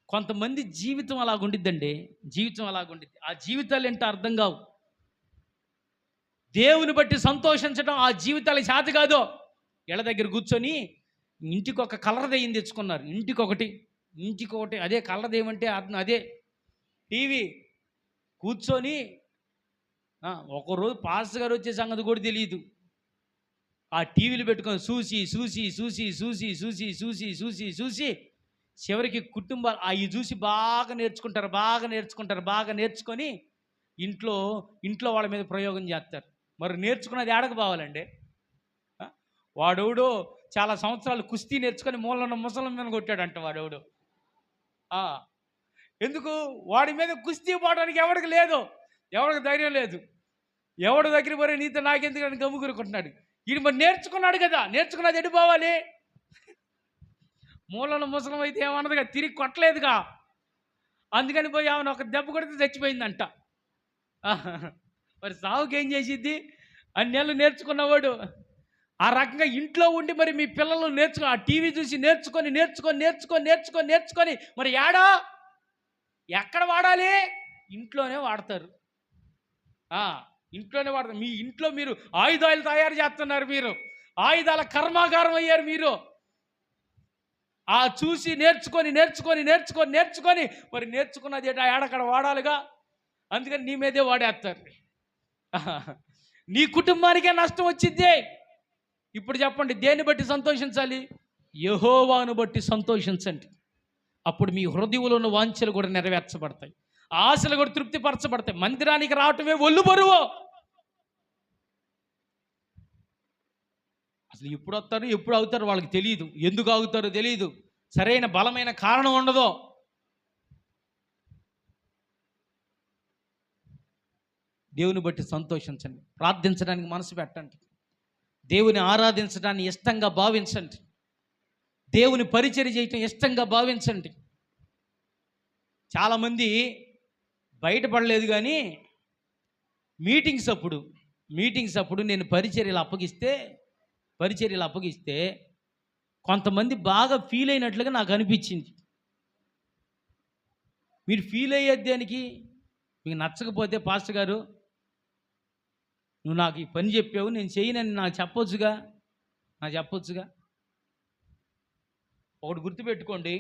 S1: కొంతమంది జీవితం అలాగుండిద్దండి, జీవితం అలాగుండిద్ది. ఆ జీవితాలు ఏంటో అర్థం కావు. దేవుని బట్టి సంతోషించడం ఆ జీవితాలు చేత కాదు. ఇళ్ళ దగ్గర కూర్చొని ఇంటికి ఒక కలర్ దెయ్యం తెచ్చుకున్నారు, ఇంటికొకటి అదే కలర్ దెయ్యమంటే అర్థం అదే. టీవీ కూర్చొని ఒకరోజు పాస్టర్ గారు వచ్చే సంగతి కూడా తెలియదు. ఆ టీవీలు పెట్టుకొని చూసి చివరికి కుటుంబాలు అవి చూసి బాగా నేర్చుకొని ఇంట్లో వాళ్ళ మీద ప్రయోగం చేస్తారు. మరి నేర్చుకున్నది ఏడకు పోవాలండి? వాడెవడో చాలా సంవత్సరాలు కుస్తీ నేర్చుకొని మూలన్న ముసలం మీద కొట్టాడంట వాడెవడు. ఎందుకు? వాడి మీద కుస్తీ పోవడానికి ఎవడికి లేదు, ఎవడికి ధైర్యం లేదు. ఎవడి దగ్గర పోయి నీతో నాకెందుకు అని గమ్ముగురుకుంటున్నాడు. ఇది మరి నేర్చుకున్నాడు కదా, నేర్చుకున్నది ఎడిపోవాలి? మూలన ముసలం అయితే ఏమన్నదిగా, తిరిగి కొట్టలేదుగా, అందుకని పోయి ఆమెను ఒక దెబ్బ కొడితే చచ్చిపోయిందంట. మరి సావుకి ఏం చేసిద్ది? అన్నేళ్ళు నేర్చుకున్నవాడు ఆ రకంగా ఇంట్లో ఉండి మరి మీ పిల్లలు ఆ టీవీ చూసి నేర్చుకొని మరి ఎక్కడ వాడాలి? ఇంట్లోనే వాడతారు. ఇంట్లోనే వాడతారు. మీ ఇంట్లో మీరు ఆయుధాలు తయారు చేస్తున్నారు. మీరు ఆయుధాల కర్మాగారం అయ్యారు. మీరు చూసి నేర్చుకొని మరి నేర్చుకున్నది ఏడక్కడ వాడాలిగా. అందుకని నీ మీదే వాడేస్తారు. నీ కుటుంబానికే నష్టం వచ్చింది. ఇప్పుడు చెప్పండి, దేన్ని బట్టి సంతోషించాలి? యెహోవాను బట్టి సంతోషించండి. అప్పుడు మీ హృదయంలో ఉన్న వాంఛలు కూడా నెరవేర్చబడతాయి, ఆశలు కూడా తృప్తిపరచబడతాయి. మందిరానికి రావటమే ఒళ్ళు బరువు. అసలు ఎప్పుడు వస్తారు, ఎప్పుడు అవుతారు వాళ్ళకి తెలియదు. ఎందుకు ఆగుతారో తెలియదు. సరైన బలమైన కారణం ఉండదు. దేవుని బట్టి సంతోషించండి. ప్రార్థించడానికి మనసు పెట్టండి. దేవుని ఆరాధించడాన్ని ఇష్టంగా భావించండి. దేవుని పరిచర్య చేయటం ఇష్టంగా భావించండి. చాలామంది బయటపడలేదు కానీ మీటింగ్స్ అప్పుడు నేను పరిచర్యలు అప్పగిస్తే కొంతమంది బాగా ఫీల్ అయినట్లుగా నాకు అనిపించింది. మీరు ఫీల్ అయ్యేది దేనికి? మీకు నచ్చకపోతే పాస్టర్ గారు నువ్వు నాకు ఈ పని చెప్పావు, నేను చేయనని నాకు చెప్పొచ్చుగా. ఒకటి గుర్తుపెట్టుకోండి,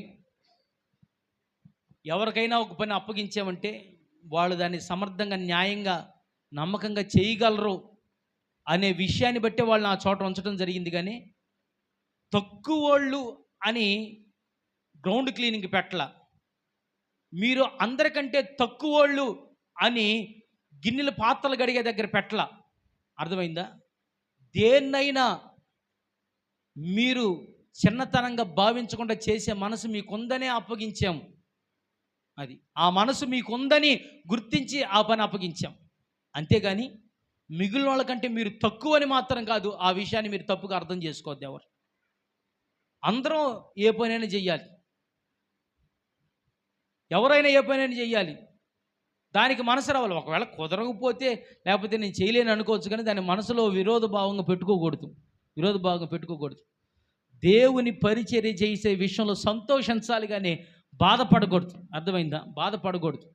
S1: ఎవరికైనా ఒక పని అప్పగించామంటే వాళ్ళు దాన్ని సమర్థంగా, న్యాయంగా, నమ్మకంగా చేయగలరు అనే విషయాన్ని బట్టే వాళ్ళు నా చోట ఉంచడం జరిగింది. కానీ తక్కువ వాళ్ళు అని గ్రౌండ్ క్లీనింగ్ పెట్టల. మీరు అందరికంటే తక్కువ వాళ్ళు అని గిన్నెల పాత్రలు గడిగే దగ్గర పెట్టల. అర్థమైందా? దేన్నైనా మీరు చిన్నతనంగా భావించకుండా చేసే మనసు మీకుందనే అప్పగించాం. అది ఆ మనసు మీకుందని గుర్తించి ఆ పని అప్పగించాం. అంతేగాని మిగిలిన వాళ్ళకంటే మీరు తక్కువ అని మాత్రం కాదు. ఆ విషయాన్ని మీరు తప్పుగా అర్థం చేసుకోవద్దు. ఎవరు అందరం ఏ పనైనా చెయ్యాలి. ఎవరైనా ఏ పనైనా చెయ్యాలి. దానికి మనసు రావాలి. ఒకవేళ కుదరకపోతే లేకపోతే నేను చేయలేను అనుకోవచ్చు, కానీ దాని మనసులో విరోధ భావంగా పెట్టుకోకూడదు. దేవుని పరిచర్య చేసే విషయంలో సంతోషించాలి కానీ బాధపడకూడదు. అర్థమైందా? బాధపడకూడదు.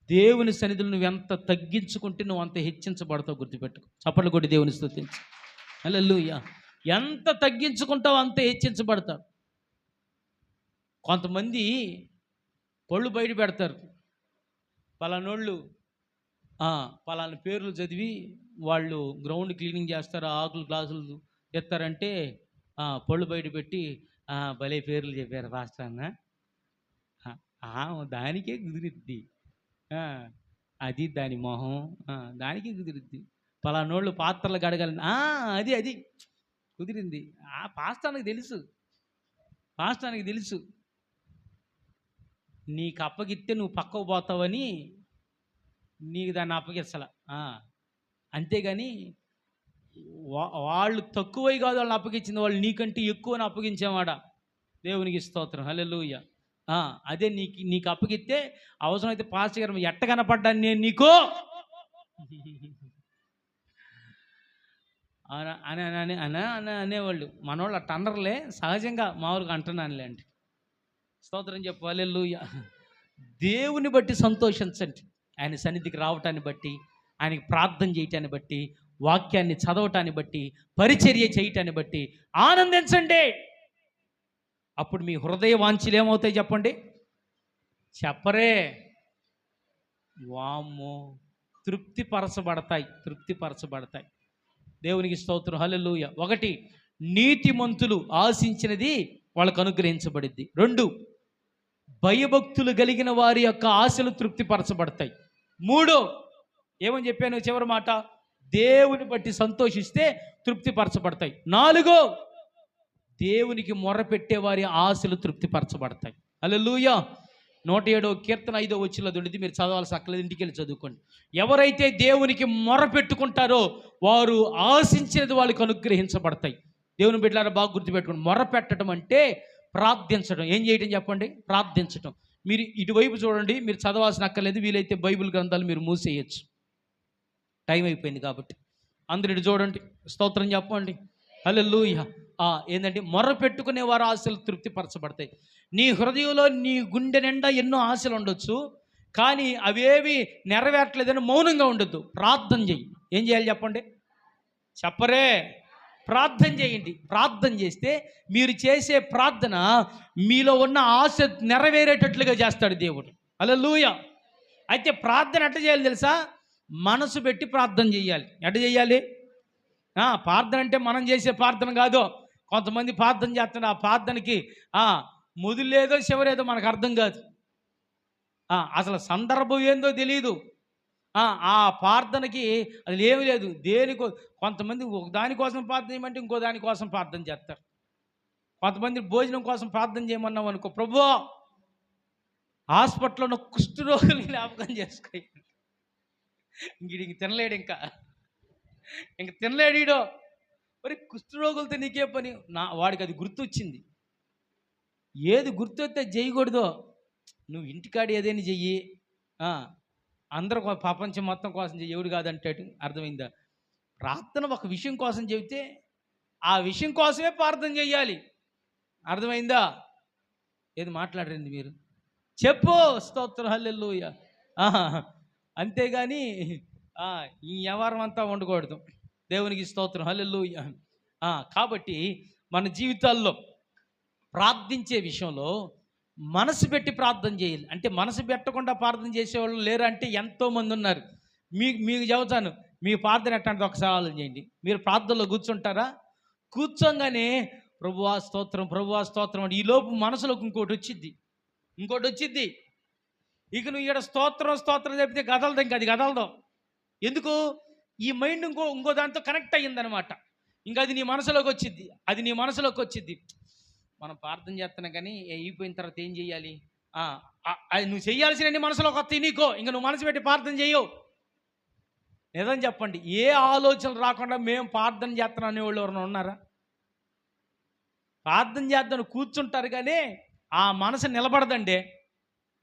S1: దేవుని సన్నిధిలో నువ్వు ఎంత తగ్గించుకుంటే నువ్వు అంత హెచ్చించబడతావు. గుర్తుపెట్టుకో. చప్పట్లు కొట్టి దేవుని స్తుతించు. హల్లెలూయా. ఎంత తగ్గించుకుంటావు అంత హెచ్చించబడతావు. కొంతమంది పళ్ళు బయట పెడతారు. పలానోళ్ళు పలానా పేర్లు చదివి వాళ్ళు గ్రౌండ్ క్లీనింగ్ చేస్తారు, ఆకులు గ్లాసులు ఎత్తారంటే పళ్ళు బయట పెట్టి భలే పేర్లు చెప్పారు పాస్టర్ అన్న. దానికే కుదిరిద్ది, అది దాని మొహం, దానికే కుదిరిద్ది. పలానోళ్ళు పాత్రలు గడగాలని అది కుదిరింది. పాస్టానికి తెలుసు నీకు అప్పగిస్తే నువ్వు పక్కకు పోతావని నీకు దాన్ని అప్పగించాల. అంతేగాని వాళ్ళు తక్కువై కాదు వాళ్ళని అప్పగించింది, వాళ్ళు నీకంటే ఎక్కువని అప్పగించేవాడా. దేవునికి స్తోత్రం. హల్లెలూయా. అదే నీకు అప్పగిస్తే అవసరమైతే పాస్టర్ గారు ఎట్ట కనపడ్డాను నేను నీకు అనేవాళ్ళు. మనోళ్ళు అట్ట అనరులే, సహజంగా మామూలుగా అంటున్నానులే అండి. స్తోత్రం చెప్పు. హల్లెలూయా. దేవుని బట్టి సంతోషించండి. ఆయన సన్నిధికి రావటాన్ని బట్టి, ఆయనకి ప్రార్థన చేయటాన్ని బట్టి, వాక్యాన్ని చదవటాన్ని బట్టి, పరిచర్య చేయటాన్ని బట్టి ఆనందించండి. అప్పుడు మీ హృదయ వాంఛలు ఏమవుతాయి చెప్పండి? చెప్పరే, వామ్మో, తృప్తిపరచబడతాయి. దేవునికి స్తోత్రం. హల్లెలూయా. 1, నీతిమంతులు ఆశించినది వాళ్ళకు అనుగ్రహించబడిద్ది. 2, భయభక్తులు కలిగిన వారి యొక్క ఆశలు తృప్తిపరచబడతాయి. 3, ఏమని చెప్పాను చివరి మాట? దేవుని బట్టి సంతోషిస్తే తృప్తిపరచబడతాయి. 4, దేవునికి మొర్రపెట్టే వారి ఆశలు తృప్తిపరచబడతాయి. హల్లెలూయా. 107వ కీర్తన 5వ వచనంలో ఉండేది, మీరు చదవాల్సి అక్కలేదు, ఇంటికి వెళ్ళి చదువుకోండి. ఎవరైతే దేవునికి మొర్రపెట్టుకుంటారో వారు ఆశించినది వాళ్ళకి అనుగ్రహించబడతాయి. దేవుని బిడ్డలారా బాగా గుర్తుపెట్టుకోండి. మొర్రపెట్టడం అంటే ప్రార్థించడం. ఏం చేయటం చెప్పండి? ప్రార్థించటం. మీరు ఇటువైపు చూడండి, మీరు చదవాల్సిన అక్కర్లేదు. వీలైతే బైబిల్ గ్రంథాలు మీరు మూసేయచ్చు, టైం అయిపోయింది కాబట్టి. అందరిని చూడండి, స్తోత్రం చెప్పండి. హల్లెలూయా. ఏంటంటే మొర్ర పెట్టుకునే వారు ఆశలు తృప్తిపరచబడతాయి. నీ హృదయంలో నీ గుండె నిండా ఎన్నో ఆశలు ఉండొచ్చు, కానీ అవేవి నెరవేరట్లేదని మౌనంగా ఉండొద్దు. ప్రార్థన చెయ్యి. ఏం చేయాలి చెప్పండి? చెప్పరే, ప్రార్థన చేయండి. ప్రార్థన చేస్తే మీరు చేసే ప్రార్థన మీలో ఉన్న ఆశ నెరవేరేటట్లుగా చేస్తాడు దేవుడు. హల్లెలూయా. అయితే ప్రార్థన ఎట్లా చేయాలి తెలుసా? మనసు పెట్టి ప్రార్థన చేయాలి. ఎట్లా చేయాలి? ప్రార్థన అంటే మనం చేసే ప్రార్థన కాదు. కొంతమంది ప్రార్థన చేస్తున్నారు, ఆ ప్రార్థనకి మొదలేదో చివరేదో మనకు అర్థం కాదు. అసలు సందర్భం ఏందో తెలియదు. ఆ ప్రార్థనకి అది ఏమి లేదు. దేనికో కొంతమంది ఒక దానికోసం ప్రార్థన చేయమంటే ఇంకో దానికోసం ప్రార్థన చేస్తారు. కొంతమంది భోజనం కోసం ప్రార్థన చేయమన్నాం అనుకో, ప్రభువా హాస్పిటల్లో ఉన్న కుష్ఠరోగుల్ని జ్ఞాపకం చేసుకో. ఇంక తినలేడు, ఇంక తినలేడు ఈడో. మరి కుష్ఠరోగులతో నీకే పని? వాడికి అది గుర్తొచ్చింది. ఏది గుర్తొస్తే చేయకూడదో నువ్వు ఇంటికాడి ఏదైనా చెయ్యి, అందరూ ప్రపంచం మొత్తం కోసం చెయ్యి, ఎవడు కాదంటాడు. అర్థమైందా? ప్రార్థన ఒక విషయం కోసం చెబితే ఆ విషయం కోసమే ప్రార్థన చెయ్యాలి. అర్థమైందా? ఏది మాట్లాడరండి మీరు? చెప్పు. స్తోత్రం. హల్లెలూయా. అంతేగాని ఈ వ్యవహారం అంతా ఉండకూడదు. దేవునికి స్తోత్రం. హల్లెలూయా. కాబట్టి మన జీవితాల్లో ప్రార్థించే విషయంలో మనసు పెట్టి ప్రార్థన చేయాలి. అంటే మనసు పెట్టకుండా ప్రార్థన చేసేవాళ్ళు లేరు అంటే ఎంతోమంది ఉన్నారు. మీకు చెబుతాను, మీ ప్రార్థన ఎట్టంటే ఒకసారి ఆలోచన చేయండి. మీరు ప్రార్థనలో కూర్చుంటారా? కూర్చోగానే ప్రభువా స్తోత్రం, ప్రభువా స్తోత్రం అంటే ఈ లోపు మనసులోకి ఇంకోటి వచ్చిద్ది. ఇక నువ్వు ఇక్కడ స్తోత్రం చెప్తే గదలదు, ఇంకా అది గదలదు. ఎందుకు? ఈ మైండ్ ఇంకో దాంతో కనెక్ట్ అయ్యిందనమాట. ఇంకా అది నీ మనసులోకి వచ్చిద్ది. మనం ప్రార్థన చేస్తున్నాం, కానీ అయిపోయిన తర్వాత ఏం చెయ్యాలి? అది నువ్వు చెయ్యాల్సిన మనసులోకి వస్తాయి నీకో. ఇంకా నువ్వు మనసు పెట్టి ప్రార్థన చేయవు. నిజం చెప్పండి, ఏ ఆలోచనలు రాకుండా మేము ప్రార్థన చేస్తున్నాం అనేవాళ్ళు ఎవరైనా ఉన్నారా? ప్రార్థన చేద్దాం కూర్చుంటారు, కానీ ఆ మనసు నిలబడదండి.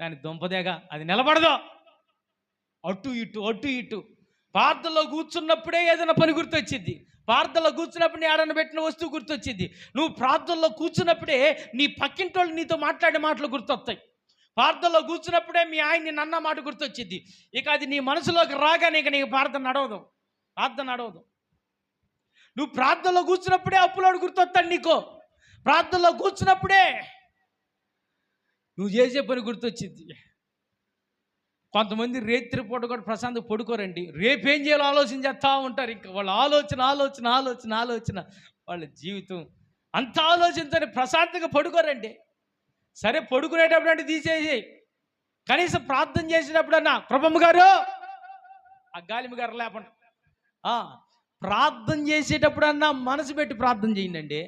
S1: దాని దుంపదేగా అది నిలబడదు. అటు ఇటు ప్రార్థనలో కూర్చున్నప్పుడే ఏదైనా పని గుర్తొచ్చింది. ప్రార్థనలో కూర్చున్నప్పుడు నీ ఆడన పెట్టిన వస్తువు గుర్తొచ్చింది. నువ్వు ప్రార్థనలో కూర్చున్నప్పుడే నీ పక్కింటోళ్ళు నీతో మాట్లాడే మాటలు గుర్తొస్తాయి. ప్రార్థనలో కూర్చున్నప్పుడే మీ ఆయన్ని నన్న మాట గుర్తొచ్చింది. ఇక అది నీ మనసులోకి రాగానే ఇక నీకు ప్రార్థన నడవదు. నువ్వు ప్రార్థనలో కూర్చున్నప్పుడే అప్పులోడు గుర్తొస్తాడు నీకో. ప్రార్థనలో కూర్చున్నప్పుడే నువ్వు చేసే పని గుర్తొచ్చింది. కొంతమంది రేత్రి పూట కూడా ప్రశాంతంగా పడుకోరండి. రేపేం చేయాలో ఆలోచన చేస్తూ ఉంటారు. ఇంకా వాళ్ళ ఆలోచన వాళ్ళ జీవితం అంత ఆలోచనతో ప్రశాంతంగా పడుకోరండి. సరే, పడుకునేటప్పుడు అంటే తీసేసి కనీసం ప్రార్థన చేసేటప్పుడన్నా ప్రభమ్మ గారు ఆ గాలిమి గారు లేపండి. ప్రార్థన చేసేటప్పుడన్నా మనసు పెట్టి ప్రార్థన చేయండి.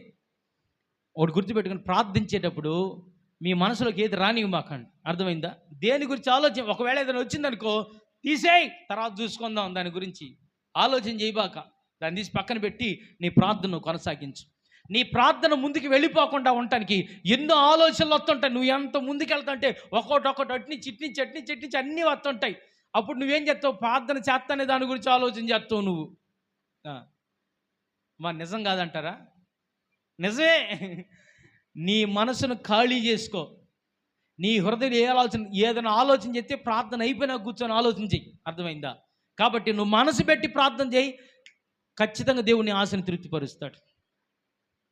S1: ఒకటి గుర్తుపెట్టుకుని, ప్రార్థించేటప్పుడు మీ మనసులోకి ఏది రానివ్వమాకండి. అర్థమైందా? దేని గురించి ఆలోచన, ఒకవేళ ఏదైనా వచ్చిందనుకో తీసేయి, తర్వాత చూసుకుందాం. దాని గురించి ఆలోచన చేయబాక. దాన్ని తీసి పక్కన పెట్టి నీ ప్రార్థనను కొనసాగించు. నీ ప్రార్థన ముందుకు వెళ్ళిపోకుండా ఉండటానికి ఎన్నో ఆలోచనలు వస్తుంటాయి. నువ్వు ఎంత ముందుకు వెళ్తుంటే ఒక్కొక్కటి అట్నుంచి అన్నీ వస్తుంటాయి. అప్పుడు నువ్వేం చేస్తావు? ప్రార్థన చేస్తానే దాని గురించి ఆలోచన చేస్తావు నువ్వు. నిజం కాదంటారా? నిజమే. నీ మనసును ఖాళీ చేసుకో. నీ హృదయం ఏదైనా ఆలోచన చేస్తే ప్రార్థన అయిపోయినా కూర్చొని ఆలోచన చెయ్యి. అర్థమైందా? కాబట్టి నువ్వు మనసు పెట్టి ప్రార్థన చేయి, ఖచ్చితంగా దేవుని ఆశను తృప్తిపరుస్తాడు.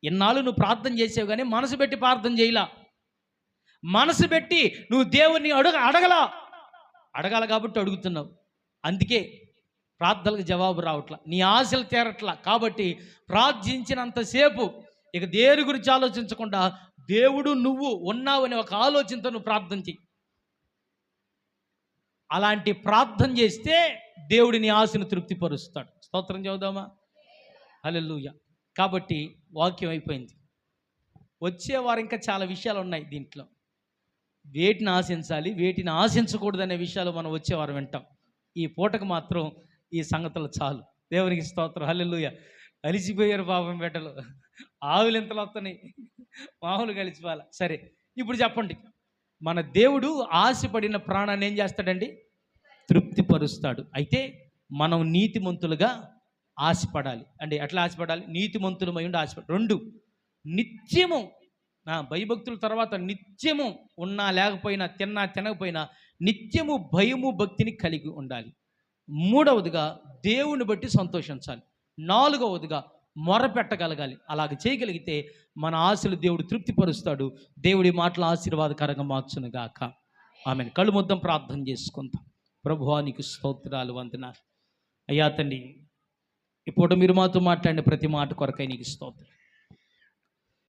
S1: ఎన్నాళ్ళు నువ్వు ప్రార్థన చేసావు, కానీ మనసు పెట్టి ప్రార్థన చేయలా. మనసు పెట్టి నువ్వు దేవుణ్ణి అడగాల కాబట్టి అడుగుతున్నావు. అందుకే ప్రార్థనలకు జవాబు రావట్లా, నీ ఆశలు తీరట్లా. కాబట్టి ప్రార్థించినంతసేపు ఇక దేని గురించి ఆలోచించకుండా దేవుడు నువ్వు ఉన్నావని ఒక ఆలోచనతో నువ్వు ప్రార్థన చెయ్యి. అలాంటి ప్రార్థన చేస్తే దేవుడిని ఆశను తృప్తిపరుస్తాడు. స్తోత్రం చెబుదామా? హల్లెలూయా. కాబట్టి వాక్యం అయిపోయింది. వచ్చేవారు ఇంకా చాలా విషయాలు ఉన్నాయి దీంట్లో. వేటిని ఆశించాలి, వేటిని ఆశించకూడదనే విషయాలు మనం వచ్చేవారు వింటాం. ఈ పూటకు మాత్రం ఈ సంగతులు చాలు. దేవునికి స్తోత్రం. హల్లెలూయా. అలిసిపోయారు పాపం బిడ్డలు, ఆవులు ఎంతలు వస్తున్నాయి, మామూలు కలిసిపోవాలి. సరే, ఇప్పుడు చెప్పండి, మన దేవుడు ఆశపడిన ప్రాణాన్ని ఏం చేస్తాడండి? తృప్తిపరుస్తాడు. అయితే మనం నీతిమంతులుగా ఆశపడాలి. అంటే ఎట్లా ఆశపడాలి? నీతిమంతులమై ఉండి ఆశపడాలి. 2, నిత్యము భయభక్తుల తర్వాత నిత్యము ఉన్నా లేకపోయినా, తిన్నా తినకపోయినా నిత్యము భయము భక్తిని కలిగి ఉండాలి. 3వదిగా దేవుని బట్టి సంతోషించాలి. 4వదిగా మొరపెట్టగలగాలి. అలాగ చేయగలిగితే మన ఆశలు దేవుడు తృప్తిపరుస్తాడు. దేవుడి మాటలు ఆశీర్వాదకరంగా మార్చును గాక. ఆమెను. కళ్ళు ముద్దాం, ప్రార్థన చేసుకుందాం. ప్రభువా నీకు స్తోత్రాలు, వందనాలు. అయ్యా తండ్రి, ఇప్పుడు మీరు మాతో మాట్లాడిన ప్రతి మాట కొరకై నీకు స్తోత్రం.